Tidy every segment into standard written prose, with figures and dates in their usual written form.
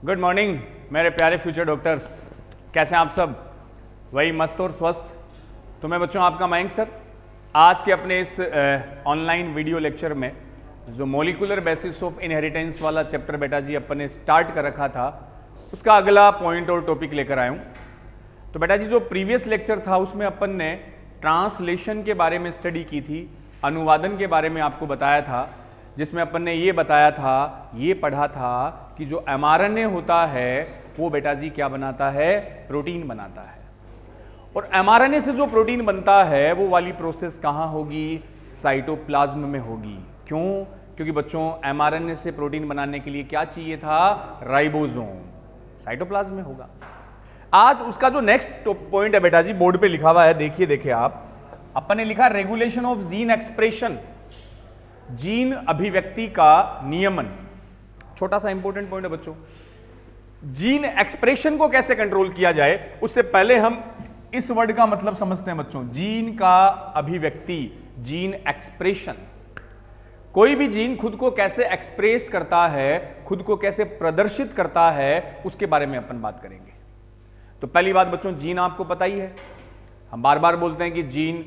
Good morning मेरे प्यारे future doctors, कैसे हैं आप सब? वही मस्त और स्वस्थ। तो मैं बच्चों आपका मयंक सर आज के अपने इस ऑनलाइन वीडियो लेक्चर में जो मॉलिक्यूलर बेसिस ऑफ इनहेरिटेंस वाला चैप्टर बेटा जी अपन ने स्टार्ट कर रखा था, उसका अगला पॉइंट और टॉपिक लेकर आया हूँ। तो बेटा जी जो प्रीवियस लेक्चर था उसमें अपन ने ट्रांसलेशन के बारे में स्टडी की थी, अनुवादन के बारे में आपको बताया था, जिसमें अपन ने ये बताया था, ये पढ़ा था कि जो mRNA होता है वो बेटा जी क्या बनाता है? प्रोटीन बनाता है। और mRNA से जो प्रोटीन बनता है वो वाली प्रोसेस कहाँ होगी? साइटोप्लाज्म में होगी। क्यों? क्योंकि बच्चों mRNA से प्रोटीन बनाने के लिए क्या चाहिए था? राइबोसोम। साइटोप्लाज्म में होगा। आज उसका जो नेक्स्ट पॉइंट है बेटा जी बोर्ड पे लिखा हुआ है, देखिए आप, अपन ने लिखा regulation of gene expression, gene अभिव्यक्ति का नियमन। छोटा सा इंपॉर्टेंट पॉइंट है बच्चों, जीन एक्सप्रेशन को कैसे कंट्रोल किया जाए उससे पहले हम इस वर्ड का मतलब समझते हैं बच्चों। जीन का अभिव्यक्ति, जीन एक्सप्रेशन, कोई भी जीन खुद को कैसे एक्सप्रेस करता है, खुद को कैसे प्रदर्शित करता है, उसके बारे में अपन बात करेंगे। तो पहली बात बच्चों, जीन आपको पता ही है, हम बार बार बोलते हैं कि जीन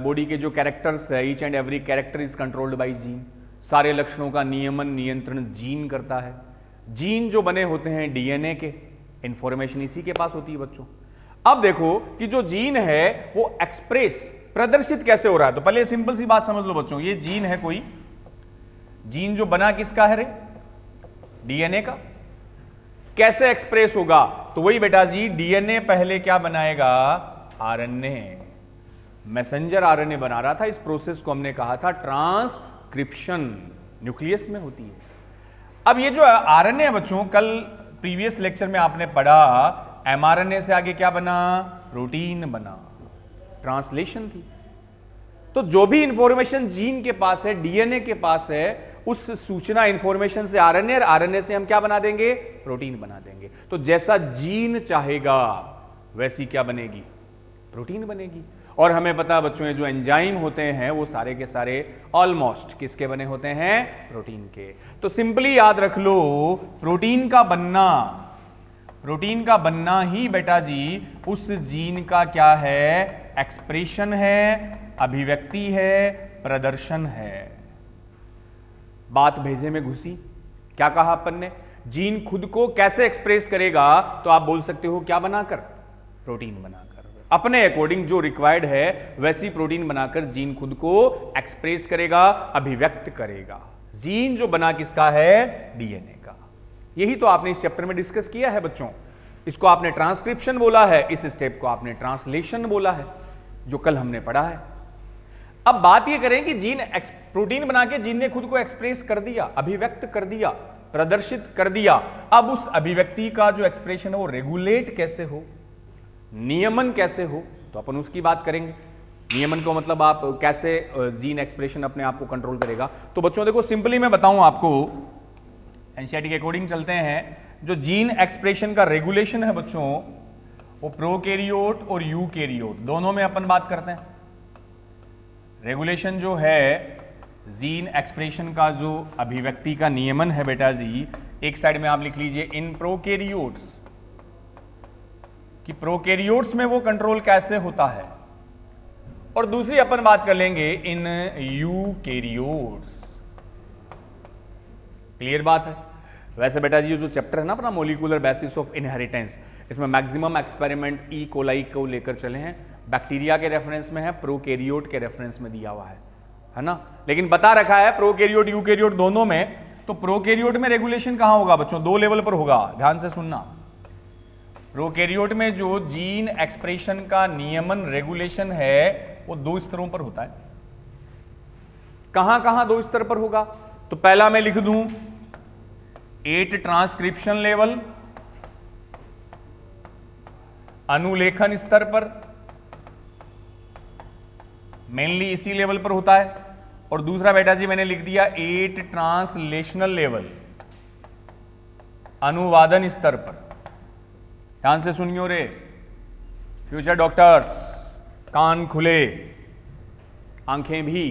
बॉडी के जो कैरेक्टर्स है, each and every character is controlled by gene. सारे लक्षणों का नियमन नियंत्रण जीन करता है। जीन जो बने होते हैं डीएनए के, इंफॉर्मेशन इसी के पास होती है बच्चों। अब देखो कि जो जीन है वो एक्सप्रेस, प्रदर्शित कैसे हो रहा है। तो पहले सिंपल सी बात समझ लो बच्चों, ये जीन है, कोई जीन जो बना किसका है रे? डीएनए का। कैसे एक्सप्रेस होगा? तो वही बेटा जी, डीएनए पहले क्या बनाएगा? आरएनए, मैसेंजर आरएनए बना रहा था। इस प्रोसेस को हमने कहा था ट्रांसक्रिप्शन, न्यूक्लियस में होती है। अब ये जो आरएनए है बच्चों, कल प्रीवियस लेक्चर में आपने पढ़ा एमआरएनए से आगे क्या बना? प्रोटीन बना, ट्रांसलेशन थी। तो जो भी इंफॉर्मेशन जीन के पास है, डीएनए के पास है, उस सूचना इंफॉर्मेशन से आरएनए, और आरएनए से हम क्या बना देंगे? प्रोटीन बना देंगे। तो जैसा जीन चाहेगा वैसी क्या बनेगी? प्रोटीन बनेगी। और हमें पता है बच्चों, ये जो एंजाइम होते हैं वो सारे के सारे ऑलमोस्ट किसके बने होते हैं? प्रोटीन के। तो सिंपली याद रख लो, प्रोटीन का बनना ही बेटा जी उस जीन का क्या है? एक्सप्रेशन है, अभिव्यक्ति है, प्रदर्शन है। बात भेजे में घुसी। क्या कहा अपन ने? जीन खुद को कैसे एक्सप्रेस करेगा? तो आप बोल सकते हो क्या बनाकर? प्रोटीन बनाकर। अपने अकॉर्डिंग जो रिक्वायर्ड है वैसी प्रोटीन बनाकर जीन खुद को एक्सप्रेस करेगा, अभिव्यक्त करेगा। जीन जो बना किसका है? डीएनए का। यही तो आपने इस चैप्टर में डिस्कस किया है बच्चों। इसको आपने ट्रांसक्रिप्शन बोला है, इस स्टेप को आपने ट्रांसलेशन बोला है, जो कल हमने पढ़ा है। अब बात यह करें कि जीन प्रोटीन बना के जीन ने खुद को एक्सप्रेस कर दिया, अभिव्यक्त कर दिया, प्रदर्शित कर दिया। अब उस अभिव्यक्ति का जो एक्सप्रेशन है वो रेगुलेट कैसे हो, नियमन कैसे हो, तो अपन उसकी बात करेंगे। नियमन को मतलब आप कैसे जीन एक्सप्रेशन अपने आप को कंट्रोल करेगा। तो बच्चों देखो, सिंपली मैं बताऊं आपको, एनसीईआरटी के अकॉर्डिंग चलते हैं। जो जीन एक्सप्रेशन का रेगुलेशन है बच्चों, वो प्रोकैरियोट और यूकैरियोट दोनों में अपन बात करते हैं। रेगुलेशन जो है जीन एक्सप्रेशन का, जो अभिव्यक्ति का नियमन है बेटा जी, एक साइड में आप लिख लीजिए इन प्रोकैरियोट्स, कि प्रोकैरियोट्स में वो कंट्रोल कैसे होता है। और दूसरी अपन बात कर लेंगे इन यूकैरियोट्स। क्लियर बात है? वैसे बेटा जी जो चैप्टर है ना अपना मॉलिक्यूलर बेसिस ऑफ इनहेरिटेंस, इसमें मैक्सिमम एक्सपेरिमेंट ई कोलाई को लेकर चले हैं। बैक्टीरिया के रेफरेंस में है, प्रोकैरियोट के रेफरेंस में दिया हुआ है ना। लेकिन बता रखा है प्रोकैरियोट यूकैरियोट दोनों में। तो प्रोकैरियोट में रेगुलेशन कहां होगा बच्चों? दो लेवल पर होगा, ध्यान से सुनना। प्रोकैरियोट में जो जीन एक्सप्रेशन का नियमन, रेगुलेशन है, वो दो स्तरों पर होता है। कहां कहां दो स्तर पर होगा? तो पहला मैं लिख दूं 8 ट्रांसक्रिप्शन लेवल, अनुलेखन स्तर पर, मेनली इसी लेवल पर होता है। और दूसरा बेटा जी मैंने लिख दिया 8 ट्रांसलेशनल लेवल, अनुवादन स्तर पर। ध्यान से सुनियो रे फ्यूचर डॉक्टर्स, कान खुले, आंखें भी।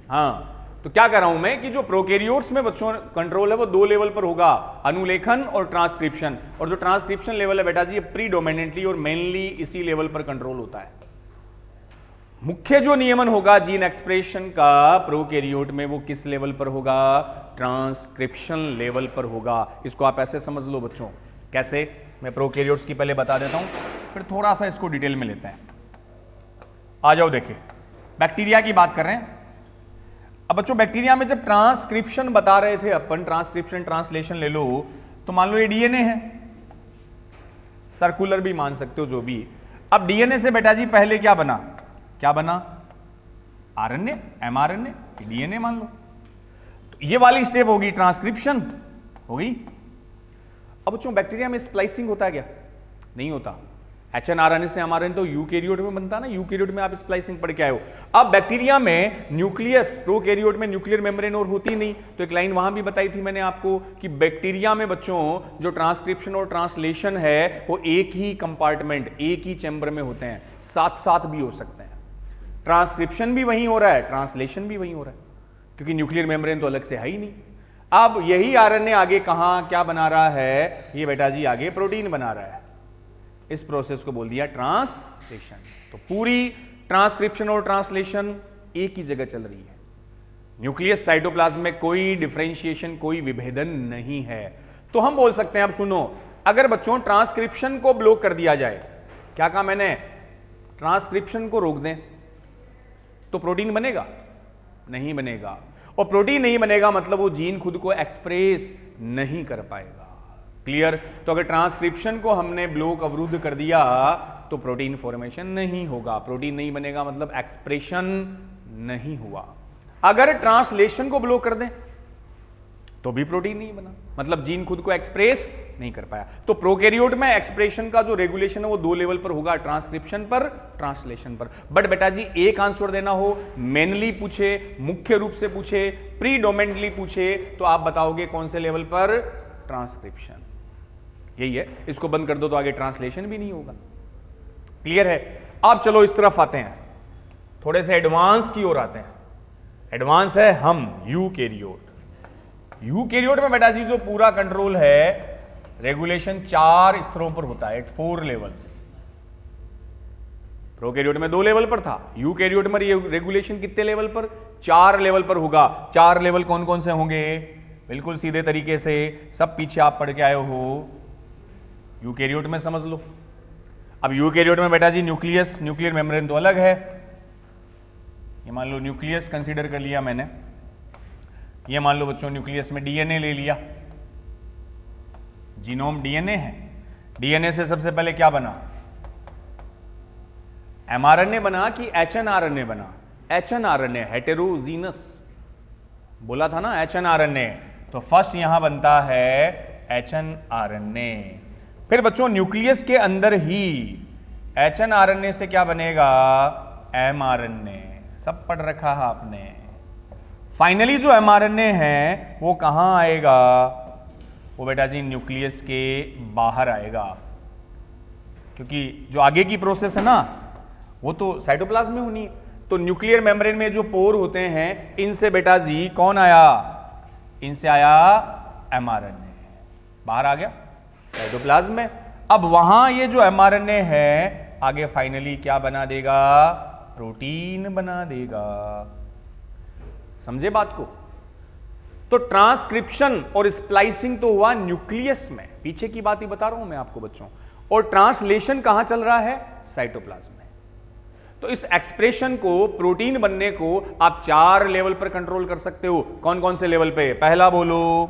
हाँ, तो क्या कर रहा हूं मैं कि जो प्रोकैरियोट्स में बच्चों कंट्रोल है वो दो लेवल पर होगा, अनुलेखन और ट्रांसक्रिप्शन। और जो ट्रांसक्रिप्शन लेवल है बेटा जी ये प्रीडोमिनेंटली और मेनली इसी लेवल पर कंट्रोल होता है। मुख्य जो नियमन होगा जीन एक्सप्रेशन का प्रोकैरियोट में वो किस लेवल पर होगा, ट्रांसक्रिप्शन लेवल पर होगा। इसको आप ऐसे समझ लो बच्चों। कैसे, मैं प्रोकैरियोट्स की पहले बता देता हूं, फिर थोड़ा सा इसको डिटेल में लेते हैं। आ जाओ, देखिए बैक्टीरिया की बात कर रहे हैं। अब बच्चों बैक्टीरिया में जब ट्रांसक्रिप्शन बता रहे थे अपन, ट्रांसक्रिप्शन ट्रांसलेशन ले लो, तो मान लो ये डीएनए है, सर्कुलर भी मान सकते हो जो भी। अब डीएनए से बेटा जी पहले क्या बना, क्या बना, आरएनए, एमआरएनए, डीएनए मान लो। तो ये वाली स्टेप होगी ट्रांसक्रिप्शन, हो गई। अब बच्चों बैक्टीरिया में स्प्लाइसिंग होता है क्या, नहीं होता। एचएनआरएनए से एमआरएनए तो यूकैरियोट में बनता ना, यूकैरियोट में आप स्प्लाइसिंग पढ़ के आए हो। अब बैक्टीरिया में न्यूक्लियस, प्रोकैरियोट में न्यूक्लियर मेम्ब्रेन और होती नहीं, तो एक लाइन वहां भी बताई थी मैंने आपको कि बैक्टीरिया में बच्चों जो ट्रांसक्रिप्शन और ट्रांसलेशन है वो एक ही कंपार्टमेंट, एक ही चैम्बर में होते हैं, साथ साथ भी हो सकते हैं। ट्रांसक्रिप्शन भी वहीं हो रहा है, ट्रांसलेशन भी वहीं हो रहा है, क्योंकि न्यूक्लियर मेम्ब्रेन तो अलग से है ही नहीं। अब यही आरएनए आगे कहां क्या बना रहा है, ये बेटा जी आगे प्रोटीन बना रहा है। इस प्रोसेस को बोल दिया ट्रांसलेशन। तो पूरी ट्रांसक्रिप्शन और ट्रांसलेशन एक ही जगह चल रही है। न्यूक्लियस साइटोप्लाज्म में कोई डिफरेंशिएशन, कोई विभेदन नहीं है। तो हम बोल सकते हैं, अब सुनो, अगर बच्चों ट्रांसक्रिप्शन को ब्लॉक कर दिया जाए, क्या कहा मैंने, ट्रांसक्रिप्शन को रोक दें, तो प्रोटीन बनेगा, नहीं बनेगा। और प्रोटीन नहीं बनेगा मतलब वो जीन खुद को एक्सप्रेस नहीं कर पाएगा। क्लियर। तो अगर ट्रांसक्रिप्शन को हमने ब्लॉक, अवरुद्ध कर दिया तो प्रोटीन फॉर्मेशन नहीं होगा, प्रोटीन नहीं बनेगा मतलब एक्सप्रेशन नहीं हुआ। अगर ट्रांसलेशन को ब्लॉक कर दें तो भी प्रोटीन नहीं बना, मतलब जीन खुद को एक्सप्रेस नहीं कर पाया। तो प्रोकैरियोट में एक्सप्रेशन का जो रेगुलेशन है वो दो लेवल पर होगा, ट्रांसक्रिप्शन पर, ट्रांसलेशन पर। बट बेटा जी एक आंसर देना हो, मेनली पूछे, मुख्य रूप से पूछे, प्रीडोमिनेंटली पूछे, तो आप बताओगे कौन से लेवल पर, ट्रांसक्रिप्शन। यही है, इसको बंद कर दो तो आगे ट्रांसलेशन भी नहीं होगा। क्लियर है। अब चलो इस तरफ आते हैं, थोड़े से एडवांस की ओर आते हैं। एडवांस है हम यूकैरियोट। यूकैरियोट में बेटा जी जो पूरा कंट्रोल है, रेगुलेशन 4 स्तरों पर होता है, 4 लेवल्स। प्रोकैरियोट में 2 लेवल पर था, यूकैरियोट में रेगुलेशन कितने लेवल पर, 4 लेवल पर होगा। 4 लेवल कौन कौन से होंगे, बिल्कुल सीधे तरीके से सब पीछे आप पढ़ के आए हो, यूकैरियोट में समझ लो। अब यूकैरियोट में बेटा जी न्यूक्लियस, न्यूक्लियर मेम्ब्रेन तो अलग है। ये मान लो न्यूक्लियस कंसीडर कर लिया मैंने, ये मान लो बच्चों न्यूक्लियस में डीएनए ले लिया, जीनोम डीएनए है। डीएनए से सबसे पहले क्या बना, एमआरएनए बना कि एचएनआरएनए बना, एचएनआरएनए, हेटेरोजीनस बोला था ना एचएनआरएनए, तो फर्स्ट यहां बनता है एचएनआरएनए। फिर बच्चों न्यूक्लियस के अंदर ही एचएनआरएनए से क्या बनेगा, एमआरएनए, सब पढ़ रखा है आपने। फाइनली जो एमआरएनए है वो कहां आएगा, वो बेटा जी न्यूक्लियस के बाहर आएगा, क्योंकि जो आगे की प्रोसेस है ना वो तो साइटोप्लाज्म में होनी है। तो न्यूक्लियर मेम्ब्रेन में जो पोर होते हैं, इनसे बेटा जी कौन आया, इनसे आया एमआरएनए, बाहर आ गया साइटोप्लाज्म में। अब वहां ये जो एमआरएनए है आगे फाइनली क्या बना देगा, प्रोटीन बना देगा। समझे बात को। तो ट्रांसक्रिप्शन और स्प्लाइसिंग तो हुआ न्यूक्लियस में, पीछे की बात ही बता रहा हूं मैं आपको बच्चों, और ट्रांसलेशन कहां चल रहा है, साइटोप्लाज्म में। तो इस एक्सप्रेशन को, प्रोटीन बनने को आप 4 लेवल पर कंट्रोल कर सकते हो। कौन कौन से लेवल पे, पहला बोलो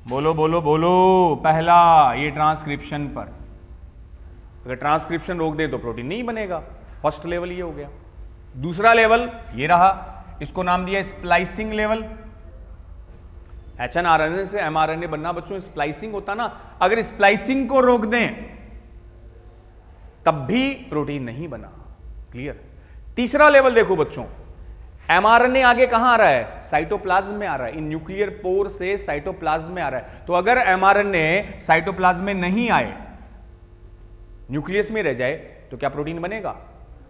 बोलो बोलो बोलो, पहला ये ट्रांसक्रिप्शन पर। अगर ट्रांसक्रिप्शन रोक दे तो प्रोटीन नहीं बनेगा, फर्स्ट लेवल ये हो गया। दूसरा लेवल ये रहा, इसको नाम दिया स्प्लाइसिंग लेवल। एचएनआरएनए से एमआरएनए बनना बच्चों स्प्लाइसिंग होता ना, अगर स्प्लाइसिंग को रोक दें तब भी प्रोटीन नहीं बना। क्लियर। तीसरा लेवल देखो बच्चों, एमआरएनए आगे कहां आ रहा है, साइटोप्लाज्म में आ रहा है, इन न्यूक्लियर पोर से साइटोप्लाज्म में आ रहा है। तो अगर एमआरएनए साइटोप्लाज्म में नहीं आए, न्यूक्लियस में रह जाए, तो क्या प्रोटीन बनेगा,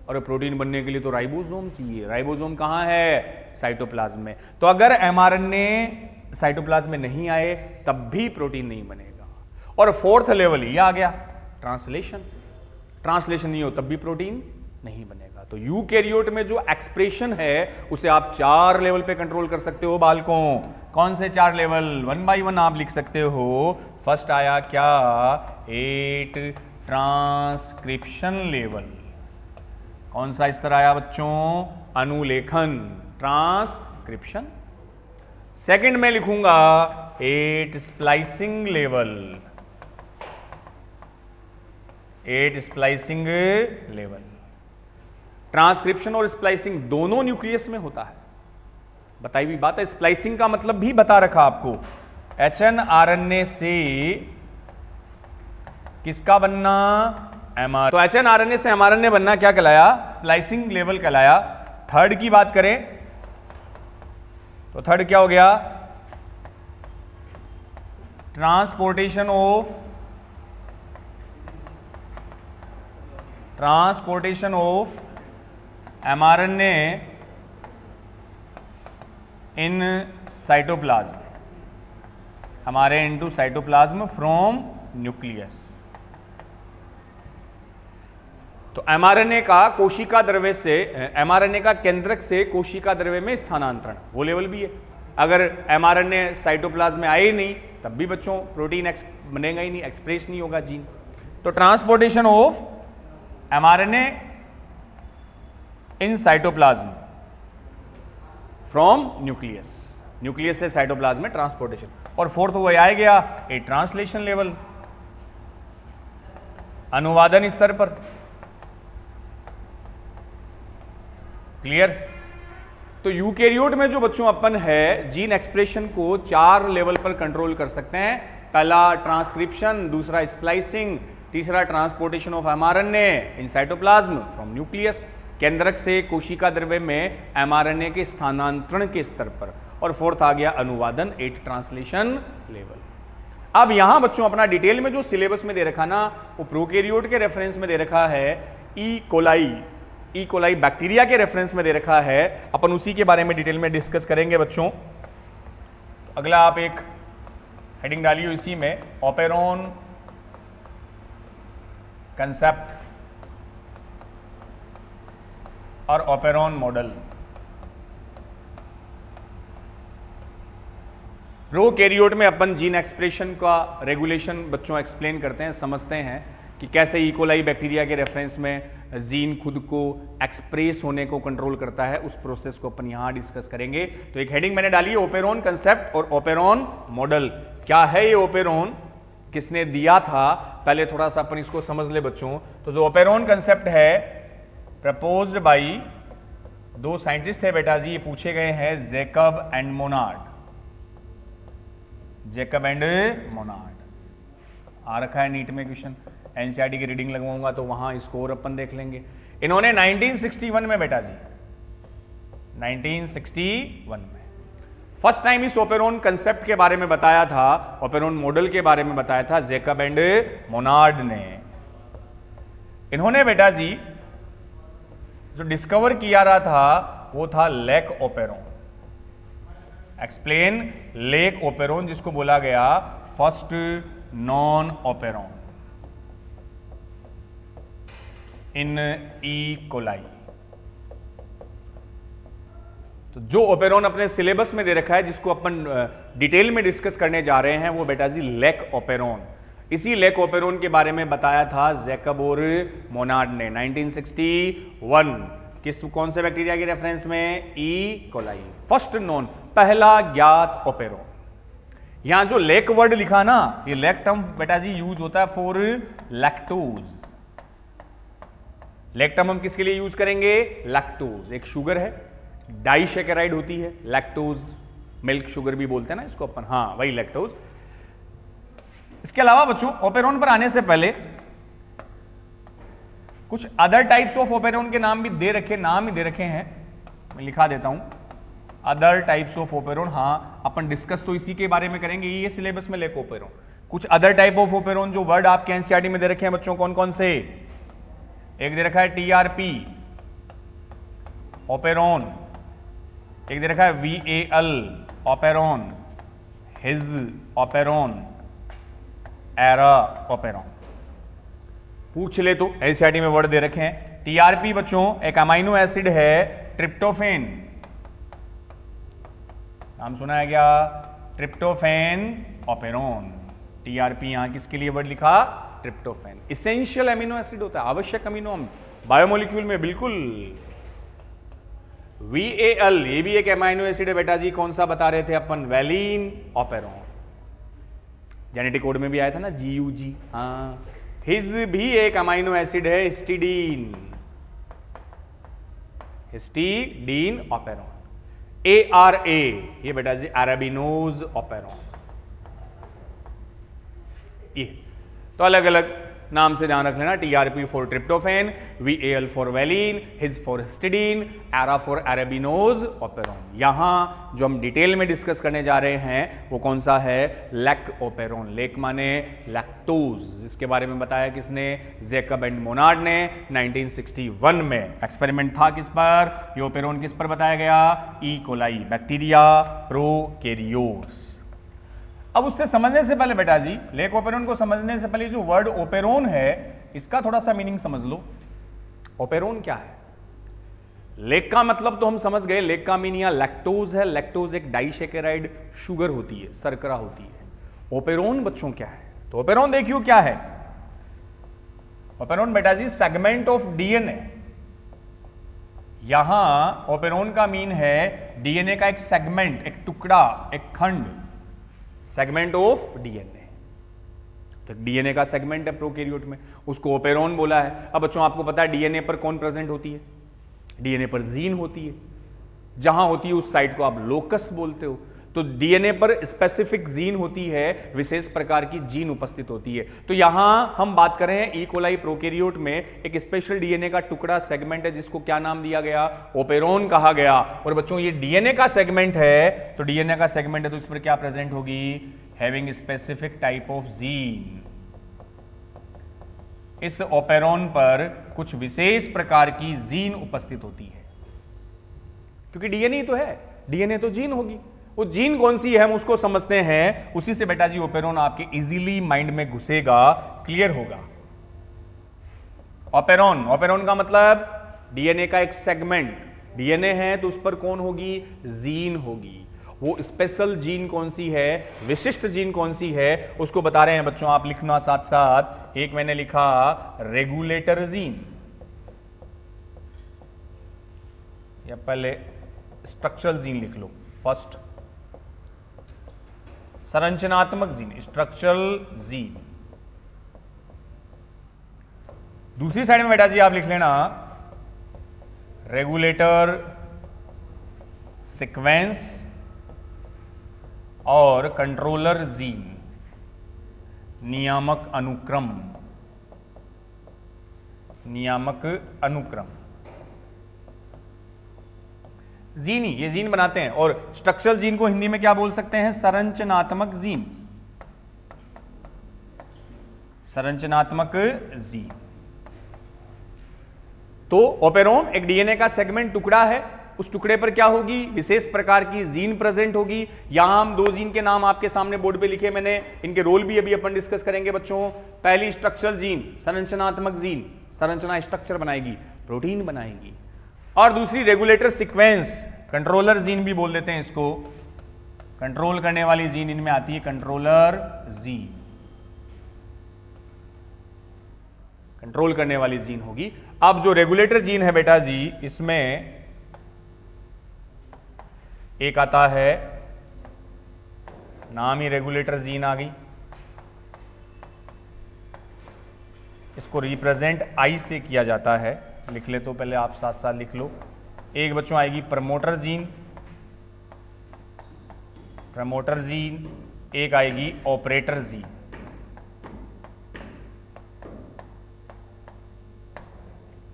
और प्रोटीन बनने के लिए तो राइबोसोम चाहिए। राइबोसोम कहां है? साइटोप्लाज्म में। तो अगर एमआरएनए साइटोप्लाज्म में नहीं आए तब भी प्रोटीन नहीं बनेगा। और फोर्थ लेवल ये आ गया, ट्रांसलेशन। ट्रांसलेशन नहीं हो तब भी प्रोटीन नहीं बनेगा। तो यूकैरियोट में जो एक्सप्रेशन है उसे आप 4 लेवल पे कंट्रोल कर सकते हो बालकों। कौन से 4 लेवल? 1 बाय 1 आप लिख सकते हो। फर्स्ट आया क्या? 8 ट्रांसक्रिप्शन लेवल। कौन सा स्तर आया बच्चों? अनुलेखन, ट्रांसक्रिप्शन। सेकंड में लिखूंगा 8 splicing level, 8 splicing level. Transcription और स्प्लाइसिंग दोनों न्यूक्लियस में होता है, बताई हुई बात है। स्प्लाइसिंग का मतलब भी बता रखा आपको, एचएनआरएनए से किसका बनना? एमआर। तो एचएनआरएनए से एमआरएनए बनना क्या कहलाया? स्प्लाइसिंग लेवल कहलाया। थर्ड की बात करें तो थर्ड क्या हो गया? Transportation of mRNA in cytoplasm, हमारे इनटू साइटोप्लाज्म फ्रॉम न्यूक्लियस। तो एमआरएनए का कोशिका द्रव्य से, एमआरएनए का केंद्रक से कोशिका द्रव्य में स्थानांतरण, वो लेवल भी है। अगर एमआरएनए साइटोप्लाज्म में आए नहीं तब भी बच्चों प्रोटीन बनेगा ही नहीं, एक्सप्रेस नहीं होगा जीन। तो transportation of mRNA in cytoplasm from nucleus, nucleus से साइटोप्लाज्म में ट्रांसपोर्टेशन। और फोर्थ वो आ गया ए ट्रांसलेशन लेवल, अनुवादन स्तर पर। क्लियर? तो यूकैरियोट में जो बच्चों अपन है, जीन एक्सप्रेशन को 4 लेवल पर कंट्रोल कर सकते हैं। पहला ट्रांसक्रिप्शन, दूसरा स्प्लाइसिंग, तीसरा transportation of mRNA in cytoplasm from nucleus, केंद्रक से कोशिका द्रव्य में एमआरएनए के स्थानांतरण के स्तर पर। और फोर्थ आ गया अनुवादन, 8 ट्रांसलेशन लेवल। अब यहां बच्चों अपना डिटेल में जो सिलेबस में दे रखा ना, वो प्रोकैरियोट के रेफरेंस में दे रखा है, ई कोलाई बैक्टीरिया के रेफरेंस में दे रखा है। अपन उसी के बारे में डिटेल में डिस्कस करेंगे बच्चों। तो अगला आप एक हेडिंग डालिए इसी में, ओपेरॉन कंसेप्ट और ओपेरॉन मॉडल। प्रोकैरियोट में अपन जीन एक्सप्रेशन का रेगुलेशन बच्चों एक्सप्लेन करते हैं, समझते हैं कि कैसे ई कोलाई बैक्टीरिया के रेफरेंस में जीन खुद को एक्सप्रेस होने को कंट्रोल करता है। उस प्रोसेस को अपन यहां डिस्कस करेंगे। तो एक हेडिंग मैंने डाली है, ओपेरॉन कंसेप्ट और ओपेरॉन मॉडल। क्या है ये ओपेरॉन, किसने दिया था, पहले थोड़ा सा अपन इसको समझ ले बच्चों। तो जो ओपेरॉन कंसेप्ट है, प्रपोज्ड बाई 2 साइंटिस्ट थे बेटा जी, ये पूछे गए हैं, Jacob and Monod. Jacob and Monod आ रखा है नीट में क्वेश्चन, एनसीईआरटी की रीडिंग लगवाऊंगा तो वहां स्कोर अपन देख लेंगे। इन्होंने 1961 में बेटा जी, 1961 में फर्स्ट टाइम इस ओपेरॉन कंसेप्ट के बारे में बताया था, ओपेरॉन मॉडल के बारे में बताया था जैकब एंड मोनार्ड ने। इन्होंने बेटा जी जो डिस्कवर किया रहा था वो था lake operon. Explain lake operon, जिसको बोला गया फर्स्ट नॉन ओपेरॉन इन ई कोलाई। तो जो ओपेरॉन अपने सिलेबस में दे रखा है, जिसको अपन डिटेल में डिस्कस करने जा रहे हैं, वो बेटा जी लेक ओपेरॉन। इसी लेक ओपेरॉन के बारे में बताया था जैकब और मोनार्ड ने 1961। कौन से बैक्टीरिया के रेफरेंस में? ई कोलाई, फर्स्ट नॉन, पहला ज्ञात ओपेरॉन। यहां जो लेक वर्ड लिखा ना, ये लेक टर्म बेटा जी यूज होता है फॉर लैक्टोज। लेक टर्म हम किसके लिए यूज करेंगे? लैक्टोज एक शुगर है, डाइसैकेराइड होती है, लैक्टोज मिल्क शुगर भी बोलते हैं ना इसको अपन, हाँ वही लैक्टोज। इसके अलावा बच्चों ओपेरॉन पर आने से पहले कुछ अदर टाइप्स ऑफ ओपेरॉन के नाम भी दे रखे, नाम ही दे रखे हैं, मैं लिखा देता हूं, अदर टाइप्स ऑफ ओपेरॉन। हाँ अपन डिस्कस तो इसी के बारे में करेंगे, ये सिलेबस में लेक ओपेरॉन। कुछ अदर टाइप ऑफ ओपेरॉन जो वर्ड आपके एनसीईआरटी में दे रखे हैं बच्चों, कौन कौन से? एक दे रखा है टीआरपी, ओपेरॉन, एक दे रखा है VAL operon, his operon, era operon. पूछ ले तो एनसीईआरटी में वर्ड दे रखे हैं। टीआरपी बच्चों एक अमाइनो एसिड है ट्रिप्टोफेन, नाम सुना है क्या? Tryptophan operon. टीआरपी यहां किसके लिए वर्ड लिखा? ट्रिप्टोफेन। इसेंशियल अमीनो एसिड होता है, आवश्यक अमीनो बायोमोलिक्यूल में, बिल्कुल। VAL ये भी एक अमीनो एसिड है बेटा जी, कौन सा बता रहे थे अपन? Valine operon. जेनेटिक कोड में भी आया था ना GUG। हाँ, हिज भी एक अमीनो एसिड है, हिस्टिडीन, हिस्टिडीन ओपेरॉन। ARA ये बेटा जी अरेबिनोज ओपेरॉन। ये तो अलग अलग नाम से ध्यान रख लेना। TRP for tryptophan, VAL for valine, his for histidine, era for arabinose operon. यहां जो हम डिटेल में डिस्कस करने जा रहे हैं वो कौन सा है? Lac operon. लेक माने लैक्टोज, जिसके बारे में बताया किसने? जैकब एंड मोनार्ड ने 1961 में। एक्सपेरिमेंट था किस पर? ये ओपेरॉन किस पर बताया गया? E coli, bacteria prokaryotes. अब उससे समझने से पहले बेटा जी, लेक ओपेरॉन को समझने से पहले जो वर्ड ओपेरॉन है इसका थोड़ा सा मीनिंग समझ लो। ओपेरॉन क्या है? लेक का मतलब तो हम समझ गए, लेक का मीनिंग लैक्टोज है। लैक्टोज एक डाइसेकेराइड शुगर होती है, शर्करा होती है। ओपेरॉन बच्चों क्या है? तो ओपेरॉन देखियो क्या है। ओपेरॉन बेटा जी सेगमेंट ऑफ DNA। यहां ओपेरॉन का मीन है DNA का एक सेगमेंट, एक टुकड़ा, एक खंड, सेगमेंट ऑफ DNA। तो DNA का सेगमेंट है प्रोकैरियोट में, उसको ओपेरॉन बोला है। अब बच्चों आपको पता है DNA पर कौन प्रेजेंट होती है? DNA पर जीन होती है। जहां होती है उस साइट को आप लोकस बोलते हो। तो DNA पर स्पेसिफिक जीन होती है, विशेष प्रकार की जीन उपस्थित होती है। तो यहां हम बात कर रहे हैं ई कोलाई प्रोकैरियोट में एक स्पेशल DNA का टुकड़ा सेगमेंट है, जिसको क्या नाम दिया गया? ओपेरॉन कहा गया। और बच्चों ये DNA का सेगमेंट है, तो DNA का सेगमेंट है तो इस पर क्या प्रेजेंट होगी? Having specific type of gene. इस ओपेरॉन पर कुछ विशेष प्रकार की जीन उपस्थित होती है, क्योंकि DNA तो है, DNA तो जीन होगी। वो जीन कौन सी है हम उसको समझते हैं, उसी से बेटा जी ओपेरॉन आपके इजीली माइंड में घुसेगा, क्लियर होगा। ओपेरॉन, ओपेरॉन का मतलब DNA का एक सेगमेंट। DNA है तो उस पर कौन होगी? जीन होगी। वो स्पेशल जीन कौन सी है, विशिष्ट जीन कौन सी है, उसको बता रहे हैं बच्चों आप लिखना साथ साथ। एक मैंने लिखा रेगुलेटर जीन, या पहले स्ट्रक्चरल जीन लिख लो फर्स्ट। संरचनात्मक जीन, स्ट्रक्चरल जीन। दूसरी साइड में बेटा जी आप लिख लेना रेगुलेटर सीक्वेंस और कंट्रोलर जीन, नियामक अनुक्रम, नियामक अनुक्रम। जीन ही ये जीन बनाते हैं। और स्ट्रक्चरल जीन को हिंदी में क्या बोल सकते हैं? संरचनात्मक जीन, संरचनात्मक जीन। तो ओपेरॉन एक DNA का सेगमेंट टुकड़ा है, उस टुकड़े पर क्या होगी? विशेष प्रकार की जीन प्रेजेंट होगी। यहां हम दो जीन के नाम आपके सामने बोर्ड पे लिखे मैंने, इनके रोल भी अभी अपन डिस्कस करेंगे बच्चों। पहली स्ट्रक्चरल जीन, संरचनात्मक जीन, संरचना स्ट्रक्चर बनाएगी, प्रोटीन बनाएगी। और दूसरी रेगुलेटर सीक्वेंस, कंट्रोलर जीन भी बोल देते हैं इसको, कंट्रोल करने वाली जीन इनमें आती है, कंट्रोलर जीन, कंट्रोल करने वाली जीन होगी। अब जो रेगुलेटर जीन है बेटा जी, इसमें एक आता है, नाम ही रेगुलेटर जीन आ गई, इसको रिप्रेजेंट आई से किया जाता है। लिख ले तो पहले आप साथ साथ लिख लो। एक बच्चों आएगी प्रमोटर जीन, प्रमोटर जीन। एक आएगी ऑपरेटर जीन।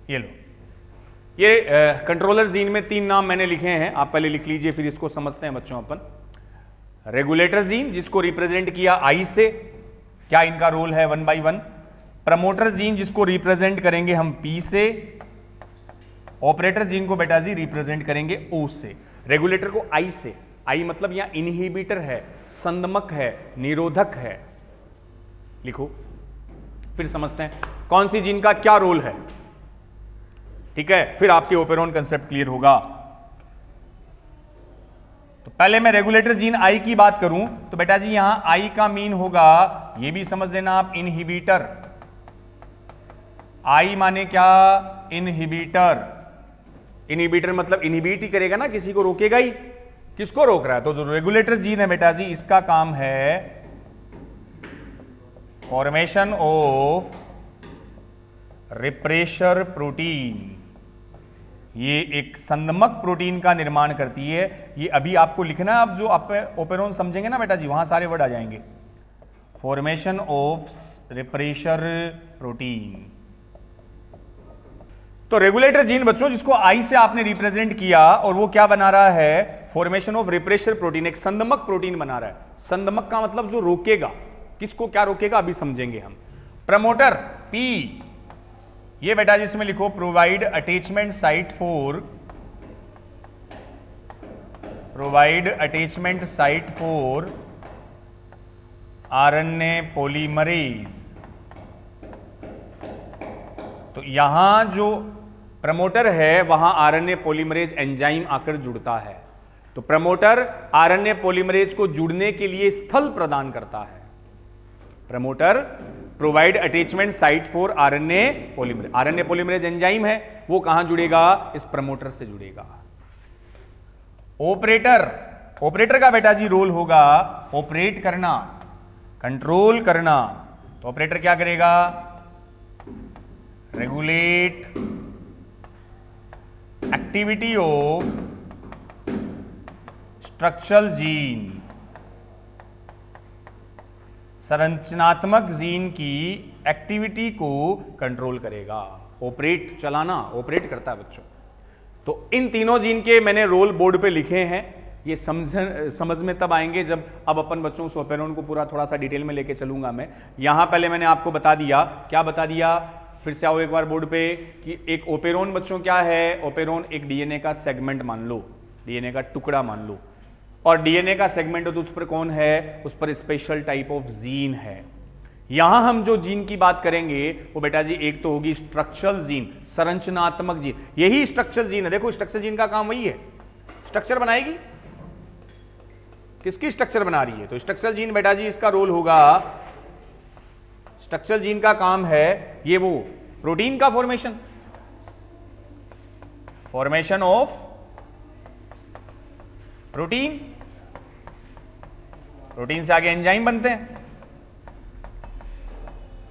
ये लो, ये कंट्रोलर जीन में तीन नाम मैंने लिखे हैं, आप पहले लिख लीजिए फिर इसको समझते हैं बच्चों अपन। रेगुलेटर जीन जिसको रिप्रेजेंट किया आई से, क्या इनका रोल है 1 by 1। प्रमोटर जीन जिसको रिप्रेजेंट करेंगे हम पी से, ऑपरेटर जीन को बेटा जी रिप्रेजेंट करेंगे O से, रेगुलेटर को I से। I मतलब यहां इनहिबिटर है, संदमक है, निरोधक है। लिखो, फिर समझते हैं कौन सी जीन का क्या रोल है। ठीक है, फिर आपके ओपेरॉन कंसेप्ट क्लियर होगा। तो पहले मैं रेगुलेटर जीन I की बात करूं तो बेटा जी यहां I का मीन होगा, ये भी समझ लेना आप, इनहिबिटर। I माने क्या? इनहिबिटर। इनहिबिटर मतलब इनहिबिट ही करेगा ना, किसी को रोकेगा ही। किसको रोक रहा है? तो जो रेगुलेटर जीन है बेटा जी, इसका काम है फॉर्मेशन ऑफ रिप्रेशर प्रोटीन। ये एक संदमक प्रोटीन का निर्माण करती है। ये अभी आपको लिखना है, आप जो आप ओपेरॉन समझेंगे ना बेटा जी, वहां सारे वर्ड आ जाएंगे। Formation of refresher protein. तो रेगुलेटर जीन बच्चों जिसको I से आपने रिप्रेजेंट किया, और वो क्या बना रहा है? फॉर्मेशन ऑफ रिप्रेशर प्रोटीन, एक संदमक प्रोटीन बना रहा है। संदमक का मतलब जो रोकेगा। किसको क्या रोकेगा अभी समझेंगे हम। प्रमोटर P, ये बेटा जी इसमें लिखो, provide attachment site for RNA polymerase. तो यहां जो प्रमोटर है वहां RNA पॉलीमरेज एंजाइम आकर जुड़ता है। तो प्रमोटर RNA पॉलीमरेज को जुड़ने के लिए स्थल प्रदान करता है। Promoter provide attachment site for RNA polymerase. RNA polymerase enzyme है, वो कहां जुड़ेगा? इस प्रमोटर से जुड़ेगा। ऑपरेटर का बेटा जी रोल होगा ऑपरेट करना, कंट्रोल करना। तो ऑपरेटर क्या करेगा? Regulate activity of structural gene, संरचनात्मक जीन की एक्टिविटी को कंट्रोल करेगा। ऑपरेट, चलाना, ऑपरेट करता है बच्चों। तो इन तीनों जीन के मैंने रोल बोर्ड पे लिखे हैं। ये समझ में तब आएंगे जब अब अपन बच्चों उस ओपेरॉन को पूरा थोड़ा सा डिटेल में लेके चलूंगा मैं। यहां पहले मैंने आपको बता दिया, क्या बता दिया, फिर से आओ एक बार बोर्ड पे, कि एक ओपेरॉन बच्चों क्या है? ओपेरॉन एक डीएनए का सेगमेंट मान लो, डीएनए का टुकड़ा मान लो। और डीएनए का सेगमेंट हो तो उस पर कौन है? उस पर स्पेशल टाइप ऑफ जीन है। यहां हम जो जीन की बात करेंगे वो बेटा जी एक तो होगी स्ट्रक्चरल जीन, संरचनात्मक जीन। यही स्ट्रक्चरल जीन है। देखो स्ट्रक्चर जीन का काम वही है, स्ट्रक्चर बनाएगी। किसकी स्ट्रक्चर बना रही है? तो स्ट्रक्चरल जीन बेटा जी इसका रोल होगा, स्ट्रक्चरल जीन का काम है ये वो प्रोटीन का फॉर्मेशन ऑफ प्रोटीन। प्रोटीन से आगे एंजाइम बनते हैं।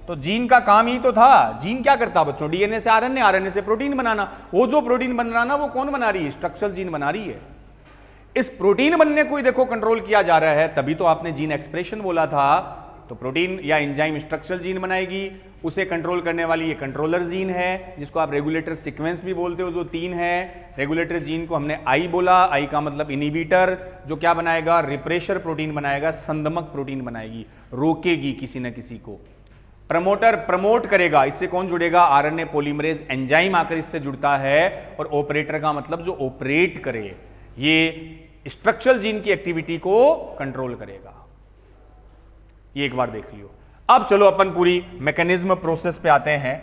तो जीन का काम ही तो था। जीन क्या करता बच्चों? डीएनए से आरएनए, आरएनए से प्रोटीन बनाना। वो जो प्रोटीन बन रहा ना, वो कौन बना रही है? स्ट्रक्चरल जीन बना रही है। इस प्रोटीन बनने को ही देखो कंट्रोल किया जा रहा है, तभी तो आपने जीन एक्सप्रेशन बोला था। तो प्रोटीन या एंजाइम स्ट्रक्चरल जीन बनाएगी, उसे कंट्रोल करने वाली ये कंट्रोलर जीन है, जिसको आप रेगुलेटर सीक्वेंस भी बोलते हो, जो 3 है। रेगुलेटर जीन को हमने I बोला, I का मतलब इनहिबिटर, जो क्या बनाएगा? रिप्रेशर प्रोटीन बनाएगा, संदमक प्रोटीन बनाएगी, रोकेगी किसी न किसी को। प्रमोटर प्रमोट करेगा, इससे कौन जुड़ेगा? RNA पॉलीमरेज एंजाइम आकर इससे जुड़ता है। और ऑपरेटर का मतलब जो ऑपरेट करे, ये स्ट्रक्चरल जीन की एक्टिविटी को कंट्रोल करेगा। ये एक बार देख लियो। अब चलो अपन पूरी मैकेनिज्म प्रोसेस पे आते हैं।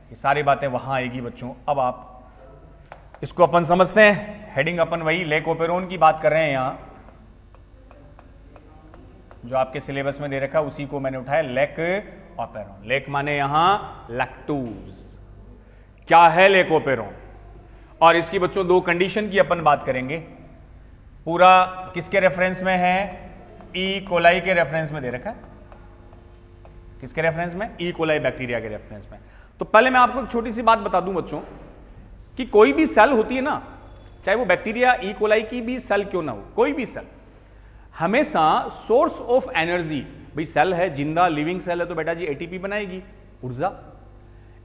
ये सारी बातें वहां आएगी बच्चों। अब आप इसको अपन समझते हैं। हेडिंग अपन वही लेक ओपेरॉन की बात कर रहे हैं। यहां जो आपके सिलेबस में दे रखा है उसी को मैंने उठाया, लेक ओपेरॉन। लेक माने यहां लैक्टोज। क्या है लेक ओपेरॉन? और इसकी बच्चों 2 कंडीशन की अपन बात करेंगे। पूरा किसके रेफरेंस में है? ई कोलाई के रेफरेंस में दे रखा है। किसके रेफरेंस में? ई कोलाई बैक्टीरिया के रेफरेंस में। तो पहले मैं आपको एक छोटी सी बात बता दूं बच्चों, कि कोई भी सेल होती है ना, चाहे वो बैक्टीरिया ई कोलाई की भी सेल क्यों ना हो, कोई भी सेल हमेशा सोर्स ऑफ एनर्जी, भाई सेल है, जिंदा लिविंग सेल है, तो बेटा जी एटीपी बनाएगी, ऊर्जा।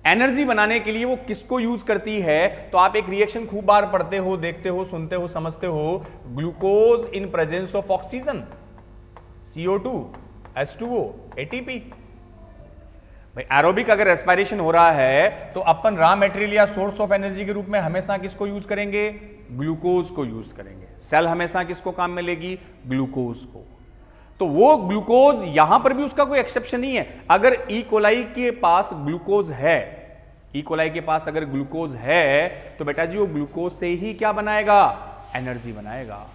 एनर्जी बनाने के लिए वो किसको यूज करती है? तो आप एक रिएक्शन खूब बार पढ़ते हो, देखते हो, सुनते हो, समझते हो, glucose in presence of oxygen, CO2, H2O, ATP। भाई एरोबिक अगर रेस्पिरेशन हो रहा है तो अपन रॉ मटेरियल या सोर्स ऑफ एनर्जी के रूप में हमेशा किसको यूज करेंगे? ग्लूकोज को यूज करेंगे। सेल हमेशा किसको काम में लेगी? ग्लूकोज को। तो वो ग्लूकोज यहां पर भी उसका कोई एक्सेप्शन नहीं है। अगर ई कोलाई के पास ग्लूकोज है, ई कोलाई के पास अगर ग्लूकोज है तो बेटा जी वो ग्लूकोज से ही क्या बनाएगा? एनर्जी बनाएगा।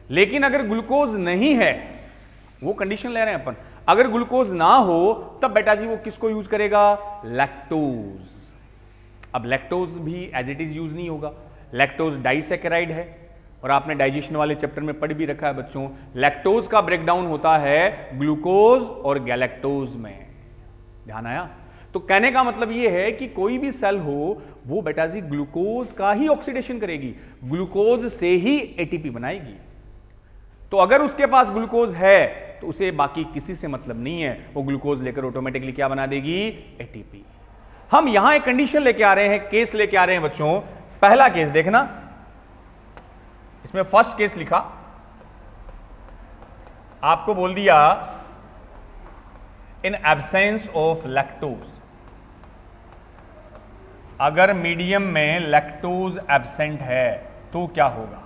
लेकिन अगर ग्लूकोज नहीं है, वो कंडीशन ले रहे हैं अपन, अगर ग्लूकोज ना हो तब बेटा जी वो किसको यूज करेगा? लैक्टोज। अब लैक्टोज भी एज इट इज यूज नहीं होगा। लैक्टोज डाइसैकेराइड है और आपने डाइजेशन वाले चैप्टर में पढ़ भी रखा है बच्चों, लैक्टोज का ब्रेकडाउन होता है ग्लूकोज और गैलेक्टोज में। ध्यान आया? तो कहने का मतलब यह है कि कोई भी सेल हो वो बेटा जी ग्लूकोज का ही ऑक्सीडेशन करेगी, ग्लूकोज से ही एटीपी बनाएगी। तो अगर उसके पास ग्लूकोज है तो उसे बाकी किसी से मतलब नहीं है, वो ग्लूकोज लेकर ऑटोमेटिकली क्या बना देगी? एटीपी। हम यहां एक कंडीशन लेके आ रहे हैं, केस लेके आ रहे हैं बच्चों। पहला केस देखना, इसमें फर्स्ट केस लिखा, आपको बोल दिया इन एब्सेंस ऑफ लैक्टोज, अगर मीडियम में लैक्टोज एब्सेंट है तो क्या होगा?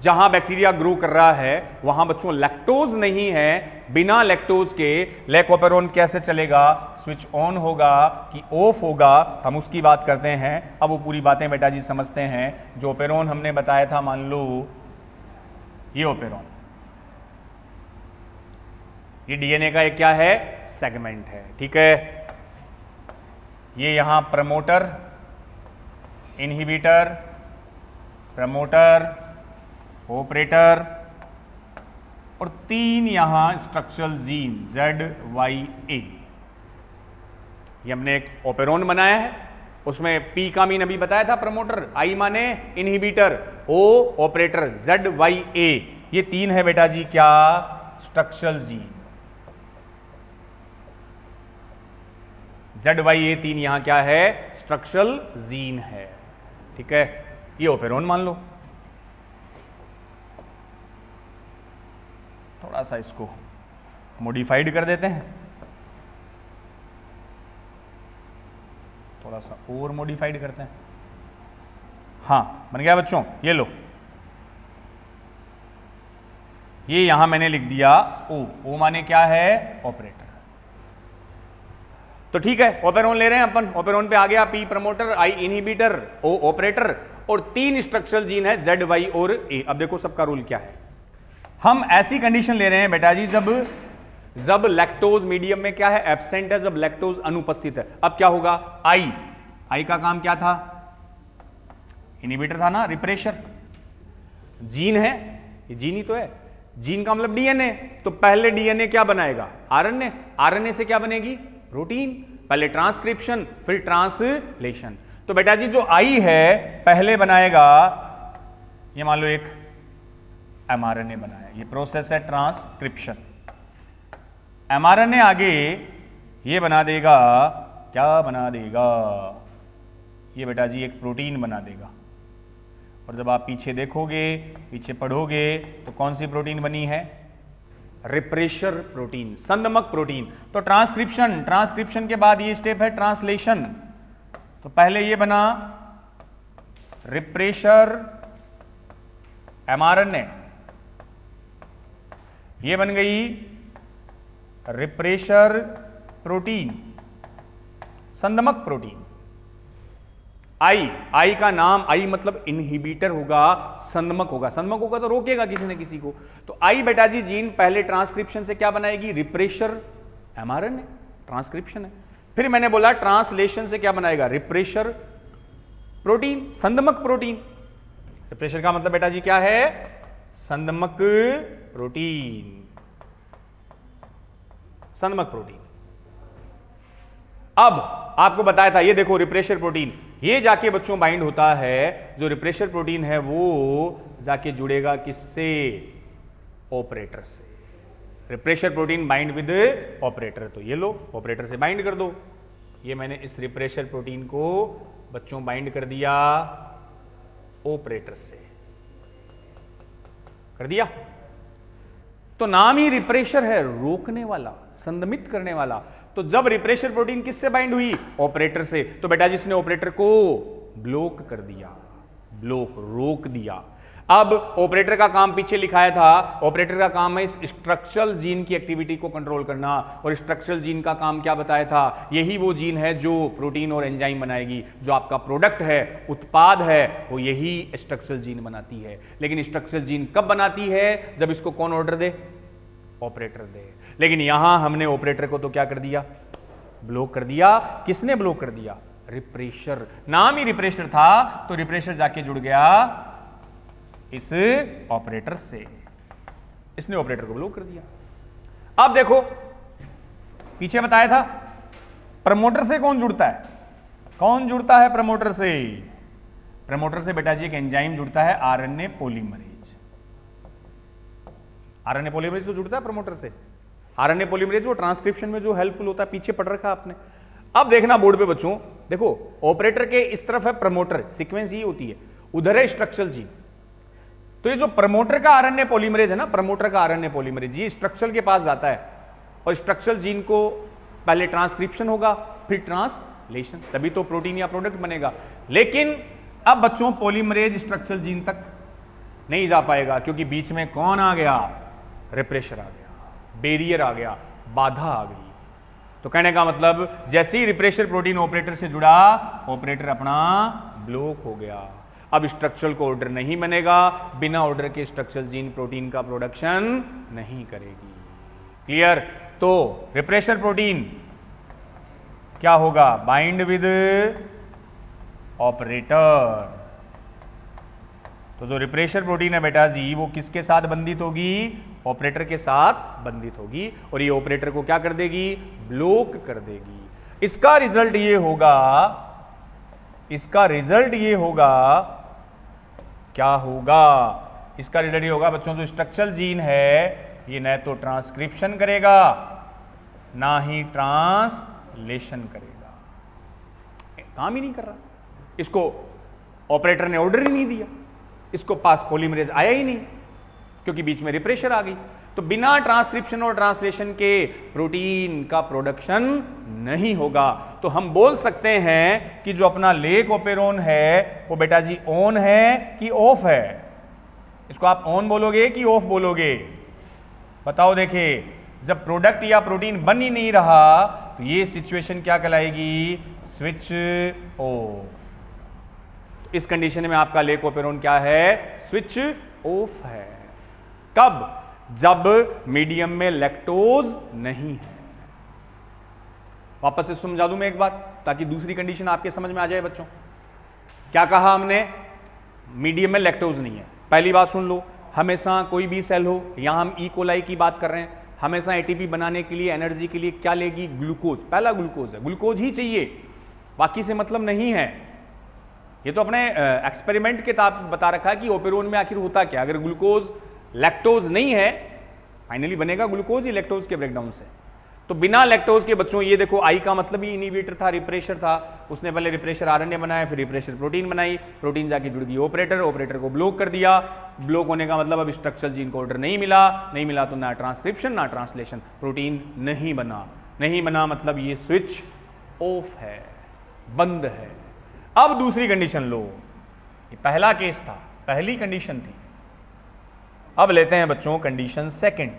जहां बैक्टीरिया ग्रो कर रहा है वहां बच्चों लैक्टोज नहीं है, बिना लैक्टोज के लैकोपेरोन कैसे चलेगा? स्विच ऑन होगा कि ऑफ होगा, हम उसकी बात करते हैं। अब वो पूरी बातें बेटा जी समझते हैं। जो ओपेरोन हमने बताया था, मान लो ये ओपेरोन, ये डीएनए का एक क्या है? सेगमेंट है, ठीक है। ये यहां प्रमोटर, इनहिबिटर, प्रमोटर, ऑपरेटर और 3 यहां स्ट्रक्चरल जीन ZYA। ये हमने एक ओपेरोन बनाया है, उसमें P का मीन अभी बताया था प्रमोटर, I माने इनहिबिटर, O ऑपरेटर, ZYA ये 3 है बेटा जी क्या? Structural gene. ZYA 3 यहां क्या है? स्ट्रक्चरल जीन है, ठीक है। ये ओपेरोन मान लो। थोड़ा सा इसको मॉडिफाइड कर देते हैं, थोड़ा सा और मॉडिफाइड करते हैं। हाँ बन गया बच्चों, ये लो, ये यहां मैंने लिख दिया O माने क्या है? ऑपरेटर। तो ठीक है, ओपेरोन ले रहे हैं अपन। ओपेरोन पे आ गया P promoter, I inhibitor, O operator और 3 स्ट्रक्चरल जीन है ZY और A। अब देखो सबका रूल क्या है। हम ऐसी कंडीशन ले रहे हैं बेटा जी जब लैक्टोज मीडियम में क्या है? एब्सेंट है, जब लैक्टोज अनुपस्थित है। अब क्या होगा? आई का काम क्या था? इनहिबिटर था ना, रिप्रेशर। जीन है, ये जीन ही तो है। जीन का मतलब डीएनए, तो पहले डीएनए क्या बनाएगा? आरएनए। आरएनए से क्या बनेगी? प्रोटीन। पहले ट्रांसक्रिप्शन फिर ट्रांसलेशन। तो बेटा जी जो आई है पहले बनाएगा, ये मान लो एक एमआरएनए बनाया, ये प्रोसेस है ट्रांसक्रिप्शन। एमआरएनए आगे ये बना देगा, क्या बना देगा? ये बेटा जी एक प्रोटीन बना देगा। और जब आप पीछे देखोगे, पीछे पढ़ोगे तो कौन सी प्रोटीन बनी है? रिप्रेशर प्रोटीन, संदमक प्रोटीन। तो ट्रांसक्रिप्शन के बाद ये स्टेप है ट्रांसलेशन। तो पहले ये बना रिप्रेशर एमआरएनए, ये बन गई रिप्रेशर प्रोटीन, संदमक प्रोटीन। आई का नाम, आई मतलब इनहिबिटर होगा, संदमक होगा। संदमक होगा तो रोकेगा किसी न किसी को। तो आई बेटा जी जीन पहले ट्रांसक्रिप्शन से क्या बनाएगी? रिप्रेशर एमआरएनए, ट्रांसक्रिप्शन है। फिर मैंने बोला ट्रांसलेशन से क्या बनाएगा? रिप्रेशर प्रोटीन, संदमक प्रोटीन। रिप्रेशर का मतलब बेटा जी क्या है? संदमक प्रोटीन, संदमक प्रोटीन। अब आपको बताया था, ये देखो रिप्रेशर प्रोटीन, ये जाके बच्चों बाइंड होता है। जो रिप्रेशर प्रोटीन है वो जाके जुड़ेगा किससे? ऑपरेटर से। Refresher protein bind with operator. तो ये लो, ऑपरेटर से बाइंड कर दो। ये मैंने इस रिप्रेशर प्रोटीन को बच्चों बाइंड कर दिया ऑपरेटर से, कर दिया। तो नाम ही रिप्रेशर है, रोकने वाला, संदमित करने वाला। तो जब रिप्रेशर प्रोटीन किससे बाइंड हुई? ऑपरेटर से। तो बेटा जिसने ऑपरेटर को ब्लॉक कर दिया, ब्लॉक, रोक दिया। अब ऑपरेटर का काम पीछे लिखाया था, ऑपरेटर का काम है इस स्ट्रक्चरल जीन की एक्टिविटी को कंट्रोल करना। और स्ट्रक्चरल जीन का काम क्या बताया था? यही वो जीन है जो प्रोटीन और एंजाइम बनाएगी। जो आपका प्रोडक्ट है, उत्पाद है, वो यही स्ट्रक्चरल जीन बनाती है। लेकिन स्ट्रक्चरल जीन कब बनाती है? जब इसको कौन ऑर्डर दे? ऑपरेटर दे। लेकिन यहां हमने ऑपरेटर को तो क्या कर दिया? ब्लॉक कर दिया। किसने ब्लॉक कर दिया? रिप्रेशर। नाम ही रिप्रेशर था, तो रिप्रेशर जाके जुड़ गया इस ऑपरेटर से, इसने ऑपरेटर को ब्लॉक कर दिया। अब देखो पीछे बताया था प्रमोटर से कौन जुड़ता है? कौन जुड़ता है प्रमोटर से? प्रमोटर से बेटा जी एक एंजाइम जुड़ता है, आरएनए पॉलीमरेज। आरएनए पॉलीमरेज तो जुड़ता है प्रमोटर से। आरएनए पॉलीमरेज वो ट्रांसक्रिप्शन में जो हेल्पफुल होता है, पीछे पढ़ रखा आपने। अब देखना बोर्ड पे बच्चों, देखो ऑपरेटर के इस तरफ है प्रमोटर, सीक्वेंस ही होती है, उधर है स्ट्रक्चरल जीन। तो ये जो प्रमोटर का आरएनए पॉलीमरेज है ना, प्रमोटर का आरएनए पॉलीमरेज, ये स्ट्रक्चरल के पास जाता है और स्ट्रक्चरल जीन को पहले ट्रांसक्रिप्शन होगा, फिर ट्रांसलेशन, तभी तो प्रोटीन या प्रोडक्ट बनेगा। लेकिन अब बच्चों पॉलीमरेज स्ट्रक्चरल जीन तक नहीं जा पाएगा, क्योंकि बीच में कौन आ गया? रिप्रेशर आ गया, बैरियर आ गया, बाधा आ गई। तो कहने का मतलब जैसे ही रिप्रेशर प्रोटीन ऑपरेटर से जुड़ा, ऑपरेटर अपना ब्लॉक हो गया। अब स्ट्रक्चरल को ऑर्डर नहीं बनेगा, बिना ऑर्डर के स्ट्रक्चरल जीन प्रोटीन का प्रोडक्शन नहीं करेगी। क्लियर? तो रिप्रेशर प्रोटीन क्या होगा? Bind with operator. तो जो रिप्रेशर प्रोटीन है बेटा जी, वो किसके साथ बंधित होगी? ऑपरेटर के साथ बंधित होगी, और ये ऑपरेटर को क्या कर देगी? ब्लॉक कर देगी। इसका रिजल्ट ये होगा, इसका रिजल्ट ये होगा, क्या होगा? इसका रिजल्ट ये होगा बच्चों, जो स्ट्रक्चरल जीन है ये न तो ट्रांसक्रिप्शन करेगा ना ही ट्रांसलेशन करेगा, काम ही नहीं कर रहा। इसको ऑपरेटर ने ऑर्डर ही नहीं दिया, इसको पास पॉलीमरेज आया ही नहीं, क्योंकि बीच में रिप्रेशर आ गई। तो बिना ट्रांसक्रिप्शन और ट्रांसलेशन के प्रोटीन का प्रोडक्शन नहीं होगा। तो हम बोल सकते हैं कि जो अपना लेक ओपेरोन है वो बेटा जी ऑन है कि ऑफ है? इसको आप ऑन बोलोगे कि ऑफ बोलोगे? बताओ। देखिए, जब प्रोडक्ट या प्रोटीन बन ही नहीं रहा तो ये सिचुएशन क्या कहलाएगी? Switch off. इस कंडीशन में आपका लेक ओपेरोन क्या है? स्विच ऑफ है। कब? जब मीडियम में लैक्टोज नहीं है। वापस से समझा दूं मैं एक बात, ताकि दूसरी कंडीशन आपके समझ में आ जाए बच्चों। क्या कहा हमने? मीडियम में लैक्टोज नहीं है। पहली बात सुन लो, हमेशा कोई भी सेल हो, यहां हम ई कोलाई की बात कर रहे हैं, हमेशा एटीपी बनाने के लिए, एनर्जी के लिए क्या लेगी? ग्लूकोज। पहला ग्लूकोज है, ग्लूकोज ही चाहिए, बाकी से मतलब नहीं है। ये तो अपने एक्सपेरिमेंट के ताब बता रखा है कि ओपेरोन में आखिर होता क्या। अगर ग्लूकोज लैक्टोज नहीं है, फाइनली बनेगा ग्लूकोज ही लैक्टोज के ब्रेकडाउन से। तो बिना लैक्टोज के बच्चों, ये देखो आई का मतलब ही इनिबिटर था, रिप्रेशर था। उसने पहले रिप्रेशर आरएनए बनाया, फिर रिप्रेशर प्रोटीन बनाई, प्रोटीन जाके जुड़ गई ऑपरेटर, ऑपरेटर को ब्लॉक कर दिया। ब्लॉक होने का मतलब अब स्ट्रक्चरल जीन को ऑर्डर नहीं मिला, नहीं मिला तो ना ट्रांसक्रिप्शन ना ट्रांसलेशन, प्रोटीन नहीं बना। नहीं बना मतलब ये स्विच ऑफ है, बंद है। अब दूसरी कंडीशन लो, ये पहला केस था, पहली कंडीशन थी। अब लेते हैं बच्चों कंडीशन सेकंड।